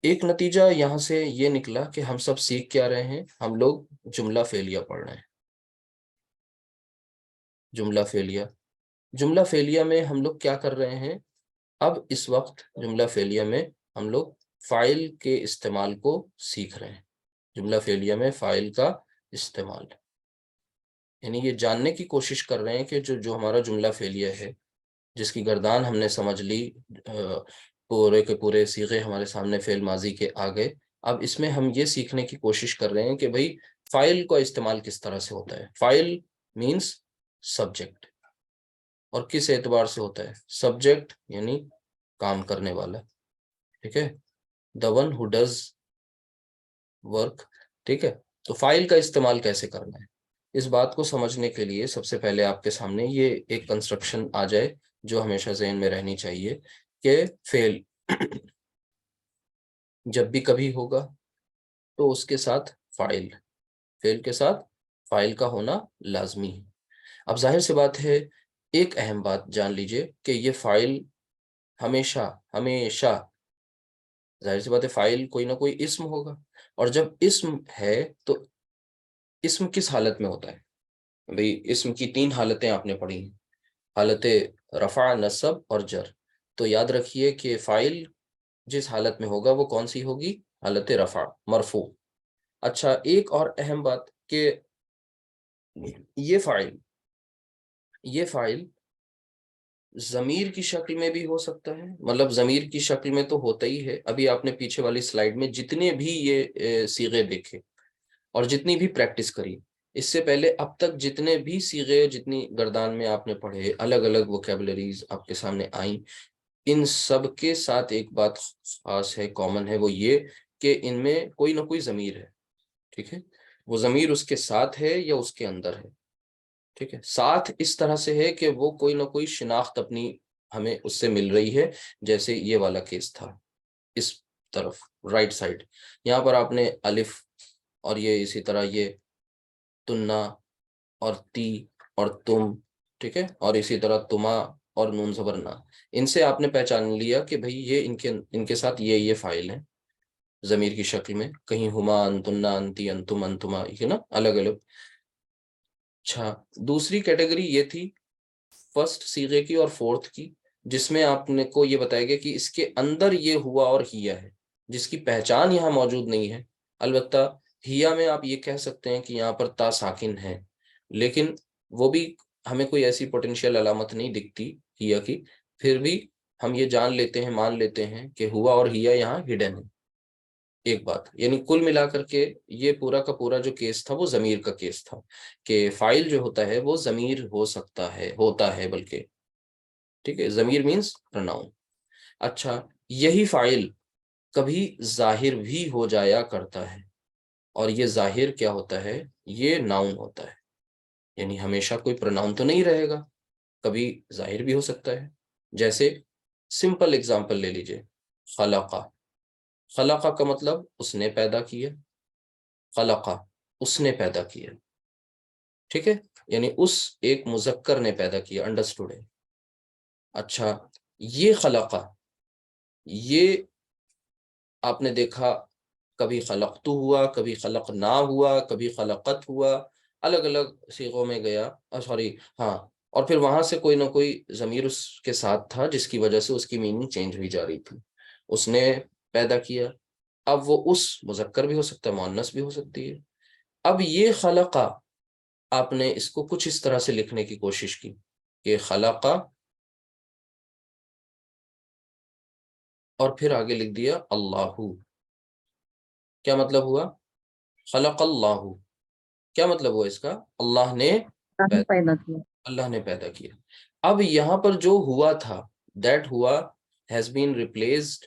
ایک نتیجہ یہاں سے یہ نکلا کہ ہم سب سیکھ کیا رہے ہیں، ہم لوگ جملہ فعلیہ پڑھ رہے ہیں. جملہ فعلیہ، جملہ فعلیہ میں ہم لوگ کیا کر رہے ہیں؟ اب اس وقت جملہ فعلیہ میں ہم لوگ فاعل کے استعمال کو سیکھ رہے ہیں. جملہ فعلیہ میں فاعل کا استعمال، یعنی یہ جاننے کی کوشش کر رہے ہیں کہ جو ہمارا جملہ فعلیہ ہے، جس کی گردان ہم نے سمجھ لی، پورے کے پورے صیغے ہمارے سامنے فعل ماضی کے آ گئے. اب اس میں ہم یہ سیکھنے کی کوشش کر رہے ہیں کہ بھئی فاعل کا استعمال کس طرح سے ہوتا ہے. فاعل مینس سبجیکٹ، اور کس اعتبار سے ہوتا ہے؟ سبجیکٹ یعنی کام کرنے والا، ٹھیک ہے، the one who does work. ٹھیک ہے. تو فاعل کا استعمال کیسے کرنا ہے، اس بات کو سمجھنے کے لیے سب سے پہلے آپ کے سامنے یہ ایک کنسٹرکشن آ جائے جو ہمیشہ ذہن میں رہنی چاہیے کہ فعل جب بھی کبھی ہوگا تو اس کے ساتھ فاعل، فعل کے ساتھ فاعل کا ہونا لازمی ہے. اب ظاہر سی بات ہے، ایک اہم بات جان لیجئے کہ یہ فاعل ہمیشہ ہمیشہ، ظاہر سی بات ہے فاعل کوئی نہ کوئی اسم ہوگا، اور جب اسم ہے تو اسم کس حالت میں ہوتا ہے؟ بھئی اسم کی 3 حالتیں آپ نے پڑھی ہیں، حالت رفع، نصب اور جر. تو یاد رکھیے کہ فاعل جس حالت میں ہوگا وہ کون سی ہوگی؟ حالت رفع، مرفوع. اچھا ایک اور اہم بات کہ یہ فاعل ضمیر کی شکل میں بھی ہو سکتا ہے، مطلب ضمیر کی شکل میں تو ہوتا ہی ہے. ابھی آپ نے پیچھے والی سلائیڈ میں جتنے بھی یہ صیغے دیکھے اور جتنی بھی پریکٹس کری، اس سے پہلے اب تک جتنے بھی صیغے، جتنی گردان میں آپ نے پڑھے، الگ الگ ووکیبلریز آپ کے سامنے آئیں، ان سب کے ساتھ ایک بات خاص ہے، کامن ہے، وہ یہ کہ ان میں کوئی نہ کوئی ضمیر ہے. ٹھیک ہے، وہ ضمیر اس کے ساتھ ہے یا اس کے اندر ہے. ٹھیک ہے، ساتھ اس طرح سے ہے کہ وہ کوئی نہ کوئی شناخت اپنی ہمیں اس سے مل رہی ہے، جیسے یہ والا کیس تھا اس طرف رائٹ سائڈ، یہاں پر آپ نے الف اور یہ اسی طرح یہ تنا اور تی اور تم، ٹھیک ہے، اور اسی طرح تما اور نون زبر نا، ان سے آپ نے پہچان لیا کہ بھئی یہ ان کے ساتھ یہ فاعل ہیں ضمیر کی شکل میں، کہیں ہما، انتنا، انتی، انتم، انتما، یہ نا الگ الگ. اچھا دوسری کیٹیگری یہ تھی فرسٹ صیغے کی اور فورتھ کی، جس میں آپ نے کو یہ بتایا گیا کہ اس کے اندر یہ ہوا اور ہیا ہے، جس کی پہچان یہاں موجود نہیں ہے. البتہ ہیا میں آپ یہ کہہ سکتے ہیں کہ یہاں پر تا ساکن ہے، لیکن وہ بھی ہمیں کوئی ایسی پوٹینشیل علامت نہیں دکھتی ہیا کی، پھر بھی ہم یہ جان لیتے ہیں، مان لیتے ہیں کہ ہوا اور ہیا یہاں ہڈن ہے. ایک بات، یعنی کل ملا کر کے یہ پورا کا پورا جو کیس تھا وہ ضمیر کا کیس تھا کہ فاعل جو ہوتا ہے وہ ضمیر ہو سکتا ہے، ہوتا ہے بلکہ، ٹھیک ہے، ضمیر مینس پروناؤن۔ اچھا، یہی فاعل کبھی ظاہر بھی ہو جایا کرتا ہے، اور یہ ظاہر کیا ہوتا ہے؟ یہ ناؤن ہوتا ہے، یعنی ہمیشہ کوئی پروناؤن تو نہیں رہے گا، کبھی ظاہر بھی ہو سکتا ہے۔ جیسے سمپل اگزامپل لے لیجئے، خلقہ۔ خلقہ کا مطلب اس نے پیدا کیا، خلقہ اس نے پیدا کیا، ٹھیک ہے، یعنی اس ایک مذکر نے پیدا کیا، انڈرسٹوڈ ہے۔ اچھا، یہ خلقہ، یہ آپ نے دیکھا کبھی خلقت ہوا، کبھی خلق نہ ہوا، کبھی خلقت ہوا، الگ الگ صیغوں میں گیا، سوری ہاں، اور پھر وہاں سے کوئی نہ کوئی ضمیر اس کے ساتھ تھا جس کی وجہ سے اس کی میننگ چینج ہوئی جا رہی تھی۔ اس نے پیدا کیا، اب وہ اس مذکر بھی ہو سکتا ہے، مؤنث بھی ہو سکتی ہے۔ اب یہ خلقہ، آپ نے اس کو کچھ اس طرح سے لکھنے کی کوشش کی کہ خلقہ، اور پھر آگے لکھ دیا اللہ۔ کیا مطلب ہوا؟ خلق اللہ، کیا مطلب ہوا اس کا؟ اللہ نے پیدا کیا۔ اللہ نے پیدا کیا۔ اب یہاں پر جو ہوا تھا، دیٹ ہوا ہیز بین ریپلیسڈ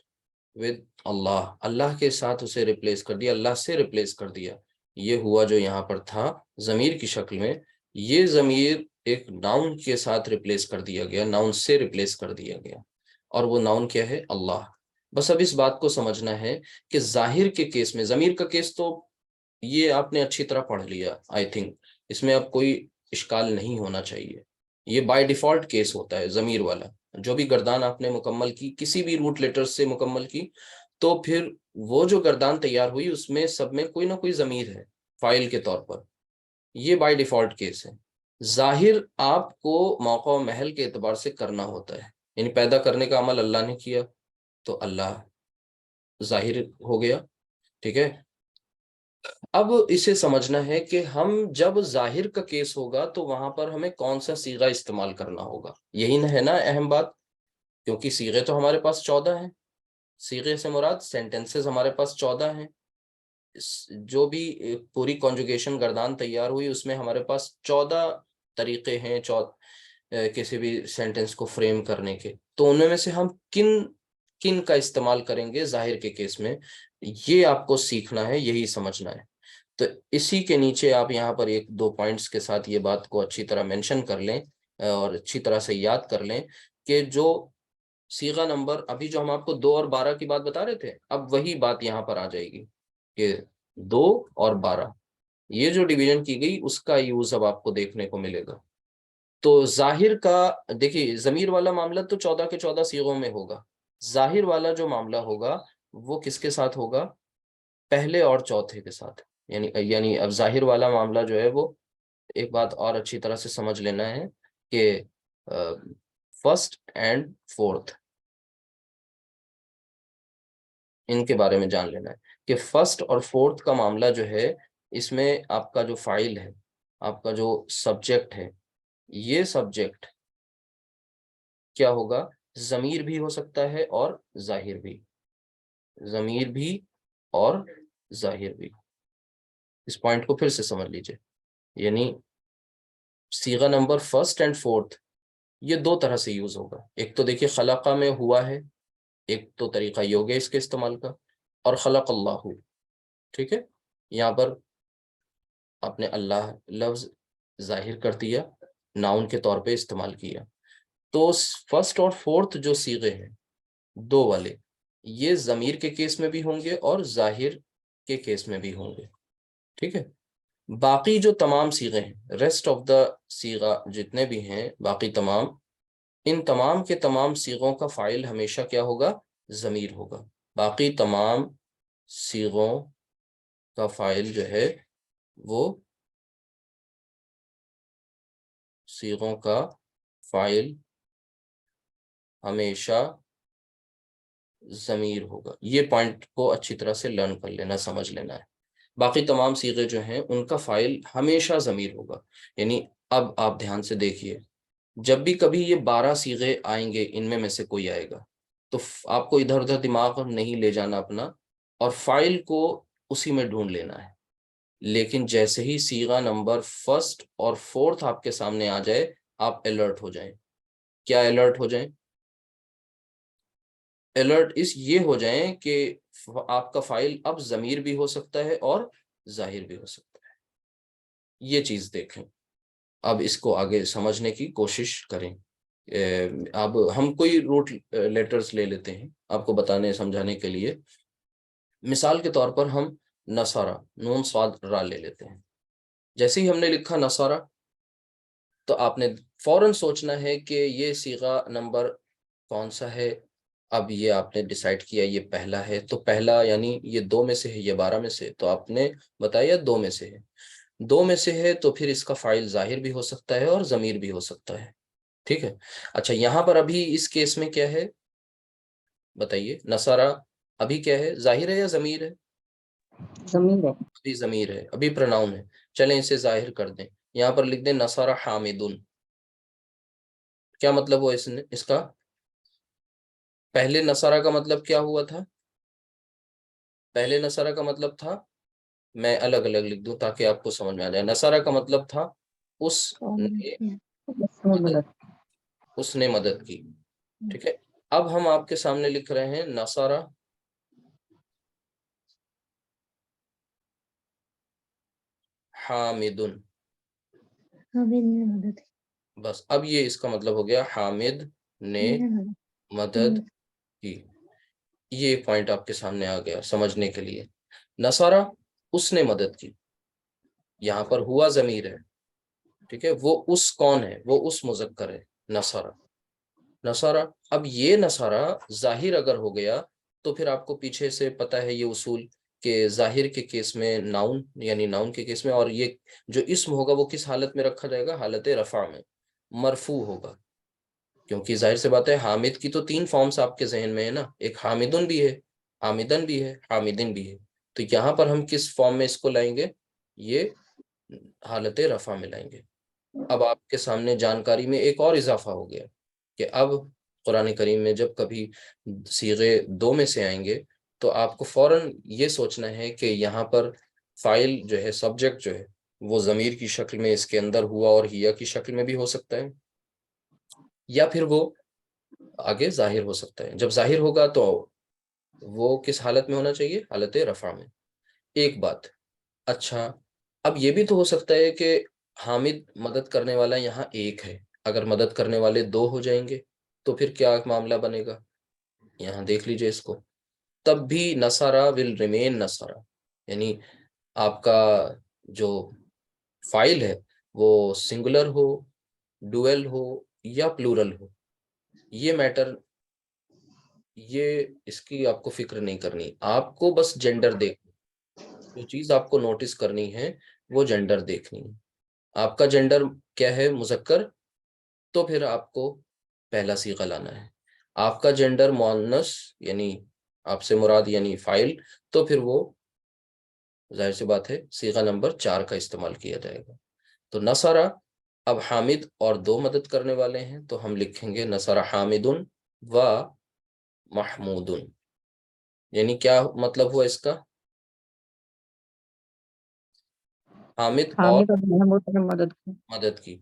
ود اللہ، اللہ کے ساتھ اسے ریپلیس کر دیا، اللہ سے ریپلیس کر دیا۔ یہ ہوا جو یہاں پر تھا ضمیر کی شکل میں، یہ ضمیر ایک ناؤن کے ساتھ ریپلیس کر دیا گیا، ناؤن سے ریپلیس کر دیا گیا، اور وہ ناؤن کیا ہے؟ اللہ۔ بس اب اس بات کو سمجھنا ہے کہ ظاہر کے کیس میں، ضمیر کا کیس تو یہ آپ نے اچھی طرح پڑھ لیا آئی تھنک، اس میں اب کوئی اشکال نہیں ہونا چاہیے، یہ بائی ڈیفالٹ کیس ہوتا ہے ضمیر والا۔ جو بھی گردان آپ نے مکمل کی کسی بھی روٹ لیٹر سے مکمل کی، تو پھر وہ جو گردان تیار ہوئی اس میں سب میں کوئی نہ کوئی ضمیر ہے فاعل کے طور پر، یہ بائی ڈیفالٹ کیس ہے۔ ظاہر آپ کو موقع و محل کے اعتبار سے کرنا ہوتا ہے، یعنی پیدا کرنے کا عمل اللہ نے کیا تو اللہ ظاہر ہو گیا، ٹھیک ہے۔ اب اسے سمجھنا ہے کہ ہم جب ظاہر کا کیس ہوگا تو وہاں پر ہمیں کون سا صیغہ استعمال کرنا ہوگا، یہی ہے نا اہم بات، کیونکہ صیغے تو ہمارے پاس 14 ہیں، صیغے سے مراد سینٹنسز ہمارے پاس 14 ہیں، جو بھی پوری کنجوگیشن گردان تیار ہوئی اس میں ہمارے پاس 14 طریقے ہیں کسی بھی سینٹنس کو فریم کرنے کے، تو ان میں سے ہم کن کا استعمال کریں گے ظاہر کے کیس میں، یہ آپ کو سیکھنا ہے، یہی سمجھنا ہے۔ تو اسی کے نیچے آپ یہاں پر ایک دو پوائنٹس کے ساتھ یہ بات کو اچھی طرح مینشن کر لیں اور اچھی طرح سے یاد کر لیں کہ جو صیغہ نمبر ابھی جو ہم آپ کو 2 اور 12 کی بات بتا رہے تھے، اب وہی بات یہاں پر آ جائے گی کہ 2 اور 12 یہ جو ڈویژن کی گئی اس کا یوز اب آپ کو دیکھنے کو ملے گا۔ تو ظاہر کا دیکھیے، ضمیر والا معاملہ تو 14 کے 14 صیغوں میں ہوگا، ظاہر والا جو معاملہ ہوگا وہ کس کے ساتھ ہوگا؟ پہلے اور چوتھے کے ساتھ، یعنی اب ظاہر والا معاملہ جو ہے وہ، ایک بات اور اچھی طرح سے سمجھ لینا ہے کہ فرسٹ اینڈ فورتھ، ان کے بارے میں جان لینا ہے کہ فرسٹ اور فورتھ کا معاملہ جو ہے، اس میں آپ کا جو فاعل ہے، آپ کا جو سبجیکٹ ہے، یہ سبجیکٹ کیا ہوگا؟ ضمیر بھی ہو سکتا ہے اور ظاہر بھی، ضمیر بھی اور ظاہر بھی۔ اس پوائنٹ کو پھر سے سمجھ لیجئے، یعنی صیغہ نمبر فرسٹ اینڈ فورتھ یہ 2 طرح سے یوز ہوگا، ایک تو دیکھیے خلقہ میں ہوا ہے، ایک تو طریقہ یہ ہو گیا اس کے استعمال کا، اور خلق اللہ، ٹھیک ہے، یہاں پر آپ نے اللہ لفظ ظاہر کر دیا، ناؤن کے طور پہ استعمال کیا، تو فرسٹ اور فورتھ جو صیغے ہیں 2 والے، یہ ضمیر کے کیس میں بھی ہوں گے اور ظاہر کے کیس میں بھی ہوں گے، ٹھیک ہے۔ باقی جو تمام صیغے ہیں، ریسٹ آف دا صیغہ جتنے بھی ہیں باقی تمام، ان تمام کے تمام صیغوں کا فاعل ہمیشہ کیا ہوگا؟ ضمیر ہوگا، باقی تمام صیغوں کا فاعل جو ہے وہ، صیغوں کا فاعل ہمیشہ ضمیر ہوگا، یہ پوائنٹ کو اچھی طرح سے لرن کر لینا، سمجھ لینا ہے۔ باقی تمام صیغے جو ہیں ان کا فاعل ہمیشہ ضمیر ہوگا، یعنی اب آپ دھیان سے دیکھیے، جب بھی کبھی یہ 12 صیغے آئیں گے ان میں سے کوئی آئے گا، تو آپ کو ادھر ادھر دماغ نہیں لے جانا اپنا، اور فائل کو اسی میں ڈھونڈ لینا ہے. لیکن جیسے ہی صیغہ نمبر فرسٹ اور فورتھ آپ کے سامنے آ جائے آپ الرٹ ہو جائیں. کیا الرٹ ہو جائیں؟ الرٹ یہ ہو جائیں کہ آپ کا فائل اب ضمیر بھی ہو سکتا ہے اور ظاہر بھی ہو سکتا ہے. یہ چیز دیکھیں. اب اس کو آگے سمجھنے کی کوشش کریں. اب ہم کوئی روٹ لیٹرز لے لیتے ہیں آپ کو بتانے سمجھانے کے لیے. مثال کے طور پر ہم نصارہ نون صاد را لے لیتے ہیں. جیسے ہی ہم نے لکھا نصارہ تو آپ نے فوراً سوچنا ہے کہ یہ صیغہ نمبر کون سا ہے. اب یہ آپ نے ڈیسائیڈ کیا یہ پہلا ہے تو پہلا یعنی یہ 2 میں سے ہے یہ 12 میں سے تو آپ نے بتایا 2 میں سے ہے. 2 میں سے ہے تو پھر اس کا فائل ظاہر بھی ہو سکتا ہے اور ضمیر بھی ہو سکتا ہے. ٹھیک ہے. اچھا یہاں پر ابھی اس کیس میں کیا ہے بتائیے. نصارہ ابھی کیا ہے ظاہر ہے یا ضمیر ہے؟ ضمیر ہے. ابھی ضمیر ہے ابھی پروناؤن ہے. چلیں اسے ظاہر کر دیں. یہاں پر لکھ دیں نصارہ حامدن. کیا مطلب ہوا اس کا؟ پہلے نصارہ کا مطلب کیا ہوا تھا؟ پہلے نصارہ کا مطلب تھا میں الگ الگ لکھ دوں تاکہ آپ کو سمجھ میں آ جائے. نصارہ کا مطلب تھا اس نے مدد کی. ٹھیک ہے. اب ہم آپ کے سامنے لکھ رہے ہیں نصارہ حامدن. بس اب یہ اس کا مطلب ہو گیا حامد نے مدد کی. یہ پوائنٹ آپ کے سامنے آ گیا سمجھنے کے لیے. نصارہ اس نے مدد کی. یہاں پر ہوا ضمیر ہے. ٹھیک ہے. وہ اس کون ہے؟ وہ اس مذکر ہے نصارہ. نصارہ اب یہ نصارہ ظاہر اگر ہو گیا تو پھر آپ کو پیچھے سے پتہ ہے یہ اصول کہ ظاہر کے کیس میں ناؤن یعنی ناؤن کے کیس میں اور یہ جو اسم ہوگا وہ کس حالت میں رکھا جائے گا؟ حالت رفع میں. مرفوع ہوگا. کیونکہ ظاہر سے بات ہے حامد کی تو 3 فارمز آپ کے ذہن میں ہے نا. ایک حامدن بھی ہے حامدن بھی ہے حامدن بھی ہے. تو یہاں پر ہم کس فارم میں اس کو لائیں گے؟ یہ حالت رفع میں لائیں گے. اب آپ کے سامنے جانکاری میں ایک اور اضافہ ہو گیا کہ اب قرآن کریم میں جب کبھی صیغے 2 میں سے آئیں گے تو آپ کو فوراً یہ سوچنا ہے کہ یہاں پر فائل جو ہے سبجیکٹ جو ہے وہ ضمیر کی شکل میں اس کے اندر ہوا اور ہیا کی شکل میں بھی ہو سکتا ہے یا پھر وہ آگے ظاہر ہو سکتا ہے. جب ظاہر ہوگا تو وہ کس حالت میں ہونا چاہیے؟ حالت رفع میں. ایک بات. اچھا اب یہ بھی تو ہو سکتا ہے کہ حامد مدد کرنے والا یہاں ایک ہے. اگر مدد کرنے والے 2 ہو جائیں گے تو پھر کیا معاملہ بنے گا؟ یہاں دیکھ لیجئے اس کو. تب بھی نصارہ ول ریمین نصارہ یعنی آپ کا جو فائل ہے وہ سنگولر ہو ڈویل ہو یا پلورل ہو یہ میٹر یہ اس کی آپ کو فکر نہیں کرنی. آپ کو بس جینڈر دیکھنا. جو چیز آپ کو نوٹس کرنی ہے وہ جینڈر دیکھنی ہے. آپ کا جینڈر کیا ہے؟ مذکر. تو پھر آپ کو پہلا صیغہ لانا ہے. آپ کا جینڈر مؤنث یعنی آپ سے مراد یعنی فائل تو پھر وہ ظاہر سی بات ہے صیغہ نمبر 4 کا استعمال کیا جائے گا. تو نصارہ اب حامد اور 2 مدد کرنے والے ہیں تو ہم لکھیں گے نصارہ حامدن و محمودن. یعنی کیا مطلب ہوا اس کا؟ حامد اور مدد کی.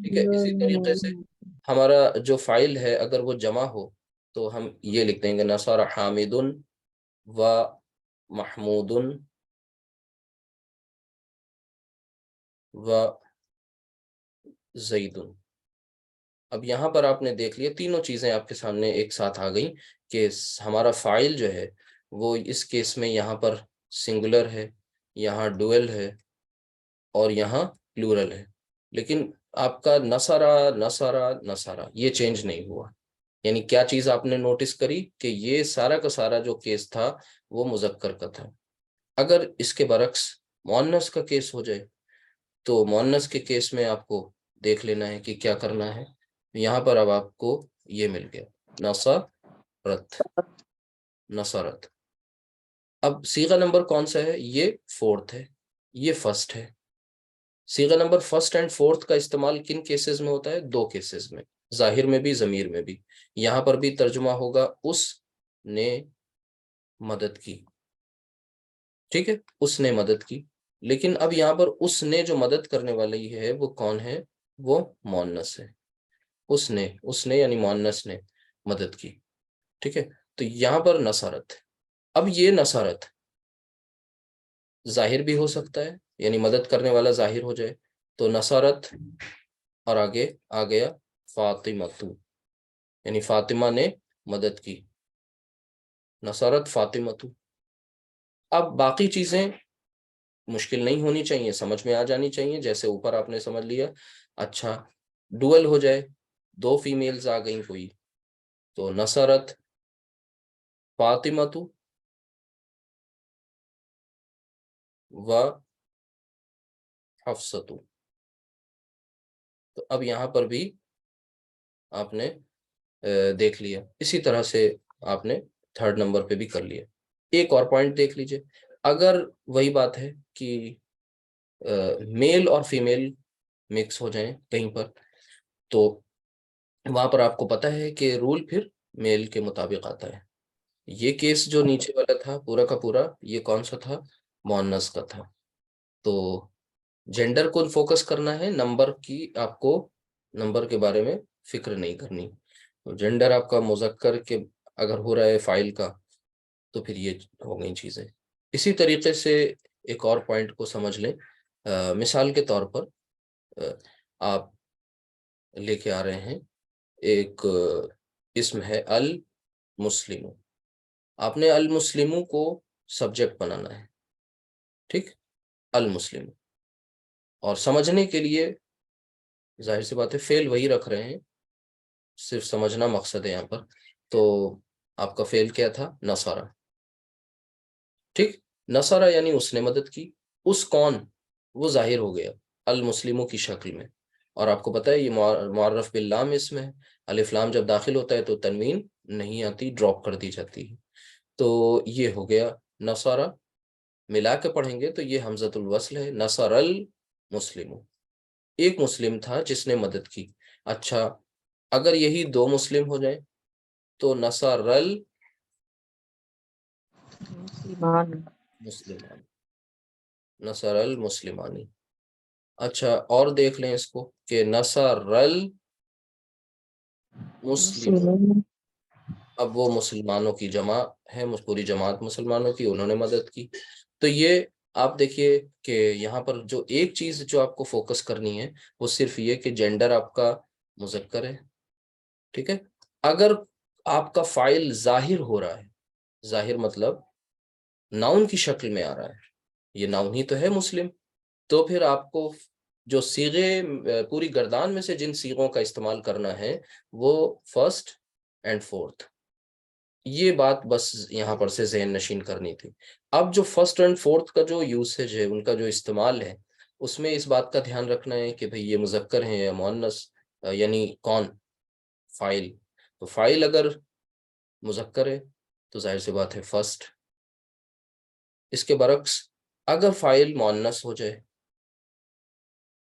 ٹھیک ہے. اسی طریقے سے ہمارا جو فائل ہے اگر وہ جمع ہو تو ہم یہ لکھ دیں گے نصارہ حامدن و محمودن و زیدن. اب یہاں پر آپ نے دیکھ لیا تینوں چیزیں آپ کے سامنے ایک ساتھ آ گئیں کہ ہمارا فائل جو ہے وہ اس کیس میں یہاں پر سنگولر ہے یہاں ڈویل ہے اور یہاں پلورل ہے. لیکن آپ کا نصارہ نصارہ نصارہ یہ چینج نہیں ہوا. یعنی کیا چیز آپ نے نوٹس کری کہ یہ سارا کا سارا جو کیس تھا وہ مذکر کا تھا. اگر اس کے برعکس مؤنث کا کیس ہو جائے تو مؤنث کے کیس میں آپ کو دیکھ لینا ہے کہ کیا کرنا ہے. یہاں پر اب آپ کو یہ مل گیا نصرت نصرت. اب صیغہ نمبر کون سا ہے؟ یہ 4 ہے یہ 1 ہے. صیغہ نمبر 1 اینڈ 4 کا استعمال کن کیسز میں ہوتا ہے؟ 2 کیسز میں ظاہر میں بھی ضمیر میں بھی. یہاں پر بھی ترجمہ ہوگا اس نے مدد کی. ٹھیک ہے، اس نے مدد کی، لیکن اب یہاں پر اس نے جو مدد کرنے والی ہے وہ کون ہے؟ وہ مؤنث ہے. اس نے یعنی مؤنث نے مدد کی. ٹھیک ہے، تو یہاں پر نصرت. اب یہ نصرت ظاہر بھی ہو سکتا ہے، یعنی مدد کرنے والا ظاہر ہو جائے تو نصرت، اور آگے آ گیا فاطمہ، یعنی فاطمہ نے مدد کی. نصرت فاطمہ. اب باقی چیزیں مشکل نہیں ہونی چاہیے، سمجھ میں آ جانی چاہیے، جیسے اوپر آپ نے سمجھ لیا. اچھا، ڈوئل ہو جائے، دو فیمیلز آ گئیں کوئی، تو نصرت فاطمہ و حفصۃ. تو اب یہاں پر بھی آپ نے دیکھ لیا. اسی طرح سے آپ نے تھرڈ نمبر پہ بھی کر لیا. ایک اور پوائنٹ دیکھ لیجئے، اگر وہی بات ہے کہ میل اور فیمیل مکس ہو جائیں کہیں پر، تو وہاں پر آپ کو پتا ہے کہ رول پھر میل کے مطابق آتا ہے. یہ کیس جو نیچے والا تھا پورا کا پورا، یہ کون سا تھا؟ مؤنث کا تھا. تو جینڈر کو فوکس کرنا ہے، نمبر کی آپ کو نمبر کے بارے میں فکر نہیں کرنی. تو جینڈر آپ کا مذکر کے اگر ہو رہا ہے فائل کا، تو پھر یہ ہو گئی چیزیں. اسی طریقے سے ایک اور پوائنٹ کو سمجھ لیں. مثال کے طور پر آپ لے کے آ رہے ہیں ایک اسم ہے المسلم. آپ نے المسلم کو سبجیکٹ بنانا ہے. ٹھیک، المسلم. اور سمجھنے کے لیے ظاہر سی بات ہے فعل وہی رکھ رہے ہیں، صرف سمجھنا مقصد ہے یہاں پر. تو آپ کا فعل کیا تھا؟ نصارہ. ٹھیک، نصارہ یعنی اس نے مدد کی. اس کون؟ وہ ظاہر ہو گیا المسلموں کی شکل میں. اور آپ کو پتہ ہے یہ معرف باللام اسم ہے. الف لام جب داخل ہوتا ہے تو تنوین نہیں آتی، ڈراپ کر دی جاتی ہے. تو یہ ہو گیا نصارہ. ملا کے پڑھیں گے تو یہ حمزۃ الوصل ہے. نصر المسلم، ایک مسلم تھا جس نے مدد کی. اچھا، اگر یہی دو مسلم ہو جائیں تو نصر مسلمان. المسلمان، نصر المسلمانی. اچھا، اور دیکھ لیں اس کو کہ نصر المسلم. مسلمون. اب وہ مسلمانوں کی جمع ہے، پوری جماعت مسلمانوں کی، انہوں نے مدد کی. تو یہ آپ دیکھیے کہ یہاں پر جو ایک چیز جو آپ کو فوکس کرنی ہے وہ صرف یہ کہ جینڈر آپ کا مذکر ہے. ٹھیک ہے، اگر آپ کا فاعل ظاہر ہو رہا ہے، ظاہر مطلب ناؤن کی شکل میں آ رہا ہے، یہ ناؤن ہی تو ہے مسلم، تو پھر آپ کو جو صیغے پوری گردان میں سے جن صیغوں کا استعمال کرنا ہے وہ فرسٹ اینڈ فورتھ. یہ بات بس یہاں پر سے ذہن نشین کرنی تھی. اب جو فرسٹ اینڈ فورتھ کا جو یوسیج ہے، ان کا جو استعمال ہے، اس میں اس بات کا دھیان رکھنا ہے کہ بھئی یہ مذکر ہیں یا مؤنث، یعنی کون؟ فاعل. تو فاعل اگر مذکر ہے تو ظاہر سی بات ہے فرسٹ. اس کے برعکس اگر فاعل مؤنث ہو جائے،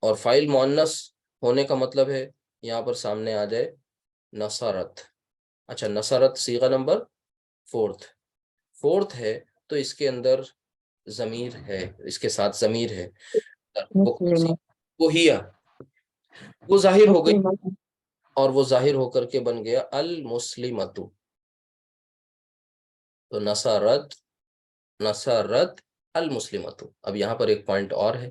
اور فاعل مؤنث ہونے کا مطلب ہے یہاں پر سامنے آ جائے نصرت. اچھا، نصرت صیغہ نمبر فورتھ ہے، تو اس کے اندر ضمیر ہے، اس کے ساتھ ضمیر ہے. وہ کون سی؟ مسلم. وہ ہیا، وہ ظاہر ہو گئی، مسلمان. اور وہ ظاہر ہو کر کے بن گیا المسلمۃ. تو نصرت المسلمۃ. اب یہاں پر ایک پوائنٹ اور ہے،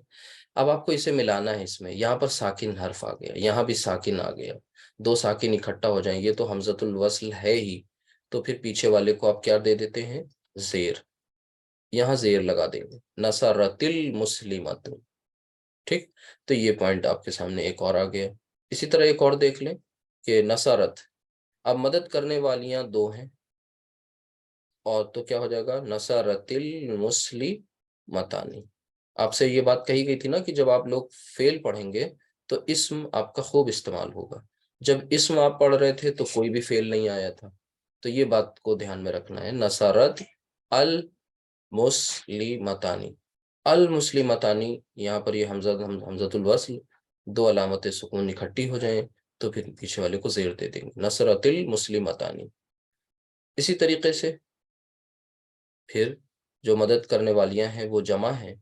اب آپ کو اسے ملانا ہے. اس میں یہاں پر ساکن حرف آ گیا، یہاں بھی ساکن آ گیا، دو ساکن اکٹھا ہو جائیں، یہ تو حمزۃ الوصل ہے ہی، تو پھر پیچھے والے کو آپ کیا دے دیتے ہیں؟ زیر. یہاں زیر لگا دیں گے، نصرت المسلمۃ. ٹھیک، تو یہ پوائنٹ آپ کے سامنے ایک اور آ گیا. اسی طرح ایک اور دیکھ لیں کہ نصرت، اب مدد کرنے والیاں دو ہیں، اور تو کیا ہو جائے گا؟ نصرت المسلمتانی. آپ سے یہ بات کہی گئی تھی نا کہ جب آپ لوگ فعل پڑھیں گے تو اسم آپ کا خوب استعمال ہوگا. جب اسم آپ پڑھ رہے تھے تو کوئی بھی فعل نہیں آیا تھا، تو یہ بات کو دھیان میں رکھنا ہے. نصرت المسلمتانی، المسلمتانی، یہاں پر یہ حمزۃ الوصل، دو علامت سکون اکٹھی ہو جائیں تو پھر پیچھے والے کو زیر دے دیں گے، نصرت المسلمتانی. اسی طریقے سے پھر جو مدد کرنے والیاں ہیں وہ جمع ہیں،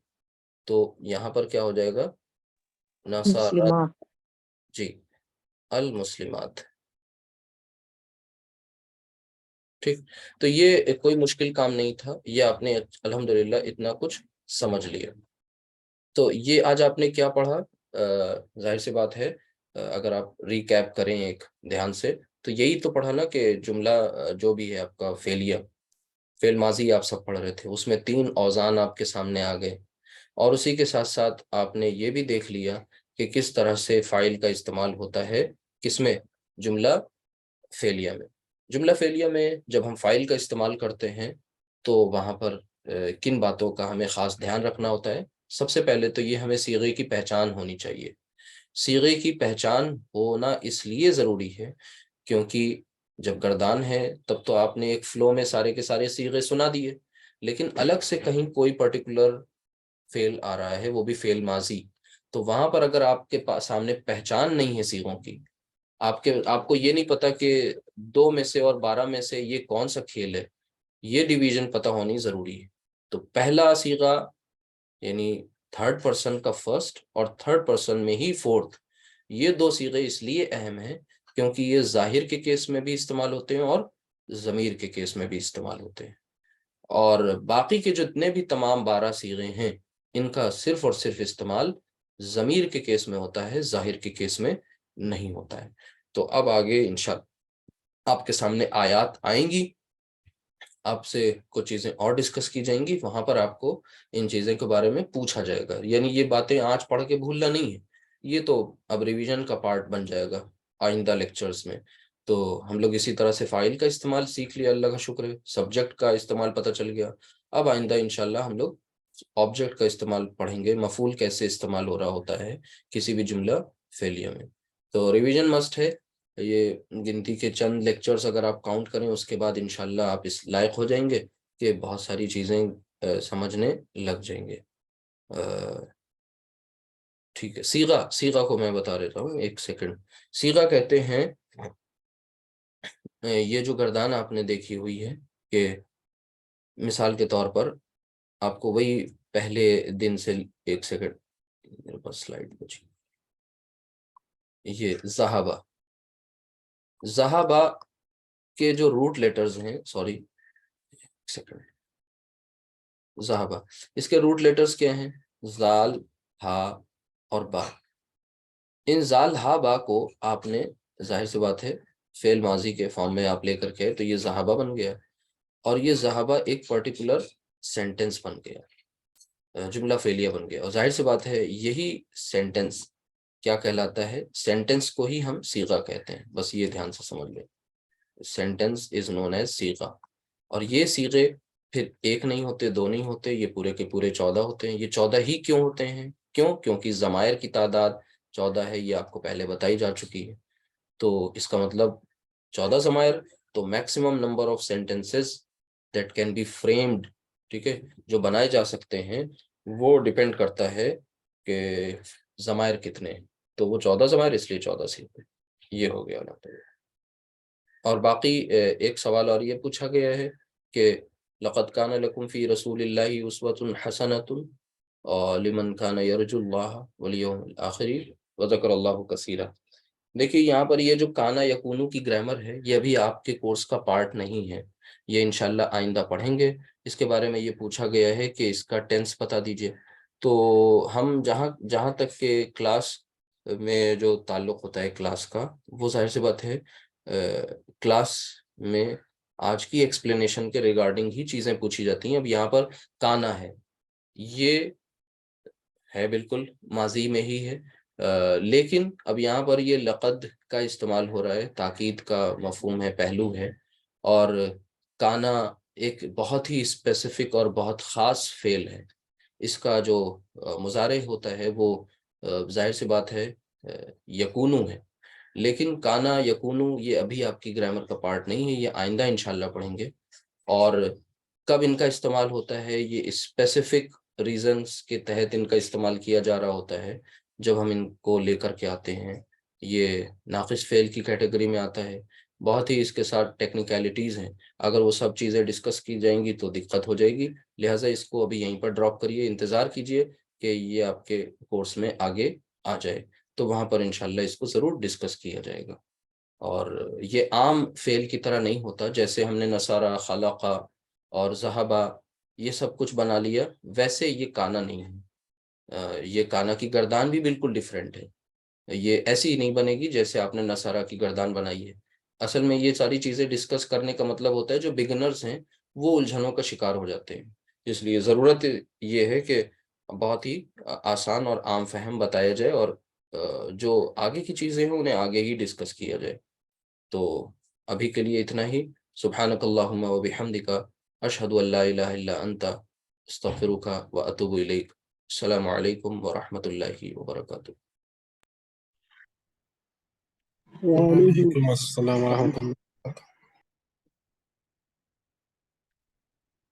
تو یہاں پر کیا ہو جائے گا؟ نصارت، مسلمات. جی، المسلمات. ٹھیک، تو یہ کوئی مشکل کام نہیں تھا، یہ آپ نے الحمدللہ اتنا کچھ سمجھ لیا. تو یہ آج آپ نے کیا پڑھا؟ ظاہر سی بات ہے، اگر آپ ریکیپ کریں ایک دھیان سے، تو یہی تو پڑھا نا کہ جملہ جو بھی ہے آپ کا فعلیہ، فعل ماضی آپ سب پڑھ رہے تھے، اس میں 3 اوزان آپ کے سامنے آ گئے، اور اسی کے ساتھ ساتھ آپ نے یہ بھی دیکھ لیا کہ کس طرح سے فاعل کا استعمال ہوتا ہے، کس میں؟ جملہ فعلیہ میں. جملہ فعلیہ میں جب ہم فاعل کا استعمال کرتے ہیں تو وہاں پر کن باتوں کا ہمیں خاص دھیان رکھنا ہوتا ہے؟ سب سے پہلے تو یہ ہمیں صیغے کی پہچان ہونی چاہیے. صیغے کی پہچان ہونا اس لیے ضروری ہے کیونکہ جب گردان ہے تب تو آپ نے ایک فلو میں سارے کے سارے صیغے سنا دیے، لیکن الگ سے کہیں کوئی پرٹیکولر فعل آ رہا ہے، وہ بھی فعل ماضی، تو وہاں پر اگر آپ کے پاس سامنے پہچان نہیں ہے صیغوں کی، آپ کو یہ نہیں پتا کہ 2 میں سے اور 12 میں سے یہ کون سا کھیل ہے، یہ ڈویژن پتہ ہونی ضروری ہے. تو پہلا صیغہ یعنی تھرڈ پرسن کا فرسٹ اور تھرڈ پرسن میں ہی فورتھ، یہ 2 صیغے اس لیے اہم ہیں کیونکہ یہ ظاہر کے کیس میں بھی استعمال ہوتے ہیں اور ضمیر کے کیس میں بھی استعمال ہوتے ہیں. اور باقی کے جتنے بھی تمام 12 صیغے ہیں ان کا صرف اور صرف استعمال ضمیر کے کیس میں ہوتا ہے، ظاہر کے کیس میں نہیں ہوتا ہے. تو اب آگے انشاءاللہ آپ کے سامنے آیات آئیں گی، آپ سے کچھ چیزیں اور ڈسکس کی جائیں گی، وہاں پر آپ کو ان چیزوں کے بارے میں پوچھا جائے گا. یعنی یہ باتیں آج پڑھ کے بھولنا نہیں ہے، یہ تو اب ریویژن کا پارٹ بن جائے گا آئندہ لیکچرز میں. تو ہم لوگ اسی طرح سے فاعل کا استعمال سیکھ لیا، اللہ کا شکر ہے، سبجیکٹ کا استعمال پتہ چل گیا. اب آئندہ انشاءاللہ ہم لوگ آبجیکٹ کا استعمال پڑھیں گے، مفعول کیسے استعمال ہو رہا ہوتا ہے کسی بھی جملہ فعلیہ میں. تو ریویژن مسٹ ہے، یہ گنتی کے چند لیکچرز اگر آپ کاؤنٹ کریں اس کے بعد انشاءاللہ آپ اس لائق ہو جائیں گے کہ بہت ساری چیزیں سمجھنے لگ جائیں گے. ٹھیک ہے، صیغہ کو میں بتا دیتا ہوں، ایک سیکنڈ. صیغہ کہتے ہیں یہ جو گردان آپ نے دیکھی ہوئی ہے، کہ مثال کے طور پر آپ کو وہی پہلے دن سے، ایک سیکنڈ میرے پاس سلائیڈ بچی، یہ زہابہ کے جو روٹ لیٹرز ہیں، سوری سیکنڈ، زہابہ، اس کے روٹ لیٹرز کیا ہیں؟ زال، ہا اور با. ان زال ہا با کو آپ نے ظاہر سی بات ہے فعل ماضی کے فارم میں آپ لے کر کے تو یہ زہابہ بن گیا، اور یہ زہابہ ایک پرٹیکولر سینٹنس بن گیا، جملہ فعلیہ بن گیا. اور ظاہر سی بات ہے یہی سینٹنس کیا کہلاتا ہے؟ سینٹنس کو ہی ہم صیغہ کہتے ہیں، بس یہ دھیان سے سمجھ لیں، سینٹنس از نون ایز صیغہ. اور یہ صیغے پھر ایک نہیں ہوتے، 2 نہیں ہوتے، یہ پورے کے پورے 14 ہوتے ہیں. یہ 14 ہی کیوں ہوتے ہیں؟ کیونکہ ضمائر کی تعداد 14 ہے، یہ آپ کو پہلے بتائی جا چکی ہے. تو اس کا مطلب 14 ضمائر، تو maximum number of sentences that can be framed, ٹھیک ہے، جو بنائے جا سکتے ہیں، وہ ڈیپینڈ کرتا ہے کہ ضمائر کتنے ہیں. تو وہ 14 ضمائر، اس لیے 14 صیغے. یہ ہو گیا. اور باقی ایک سوال اور یہ پوچھا گیا ہے کہ لقد کان لکم فی رسول اللہ اسوۃ حسنۃ لمن کان یرجو اللہ والیوم الآخر وذکر اللہ کثیرا. دیکھیے یہاں پر یہ جو کانا یکونو کی گرامر ہے یہ ابھی آپ کے کورس کا پارٹ نہیں ہے، یہ انشاءاللہ آئندہ پڑھیں گے. اس کے بارے میں یہ پوچھا گیا ہے کہ اس کا ٹینس بتا دیجئے. تو ہم جہاں تک کہ کلاس میں جو تعلق ہوتا ہے کلاس کا، وہ ظاہر سی بات ہے کلاس میں آج کی ایکسپلینیشن کے ریگارڈنگ ہی چیزیں پوچھی جاتی ہیں. اب یہاں پر کانا ہے، یہ ہے بالکل ماضی میں ہی ہے، لیکن اب یہاں پر یہ لقد کا استعمال ہو رہا ہے، تاکید کا مفہوم ہے، پہلو ہے. اور کانا ایک بہت ہی اسپیسیفک اور بہت خاص فعل ہے. اس کا جو مضارع ہوتا ہے وہ ظاہر سی بات ہے یکونو ہے، لیکن کانا یکونو یہ ابھی آپ کی گرامر کا پارٹ نہیں ہے، یہ آئندہ انشاءاللہ پڑھیں گے. اور کب ان کا استعمال ہوتا ہے؟ یہ اسپیسیفک ریزنز کے تحت ان کا استعمال کیا جا رہا ہوتا ہے جب ہم ان کو لے کر کے آتے ہیں. یہ ناقص فعل کی کیٹیگری میں آتا ہے، بہت ہی اس کے ساتھ ٹیکنیکلٹیز ہیں، اگر وہ سب چیزیں ڈسکس کی جائیں گی تو دقت ہو جائے گی، لہٰذا اس کو ابھی یہیں پر ڈراپ کریے، انتظار کیجئے کہ یہ آپ کے کورس میں آگے آ جائے، تو وہاں پر انشاءاللہ اس کو ضرور ڈسکس کیا جائے گا۔ اور یہ عام فعل کی طرح نہیں ہوتا، جیسے ہم نے نصارہ، خلقہ اور ذہبہ یہ سب کچھ بنا لیا، ویسے یہ کانا نہیں ہے۔ یہ کانا کی گردان بھی بالکل ڈیفرنٹ ہے، یہ ایسی ہی نہیں بنے گی جیسے آپ نے نصارہ کی گردان بنائی ہے۔ اصل میں یہ ساری چیزیں ڈسکس کرنے کا مطلب ہوتا ہے جو بگنرز ہیں وہ الجھنوں کا شکار ہو جاتے ہیں، اس لیے ضرورت یہ ہے کہ بہت ہی آسان اور عام فہم بتایا جائے، اور جو آگے کی چیزیں ہیں انہیں آگے ہی ڈسکس کیا جائے۔ تو ابھی کے لیے اتنا ہی۔ سبحانک اللہم و بحمدک، اشہد ان لا الہ الا انت، استغفرک و اتوب الیک۔ السلام علیکم ورحمۃ اللہ وبرکاتہ۔ وعلیکم السلام ورحمۃ اللہ۔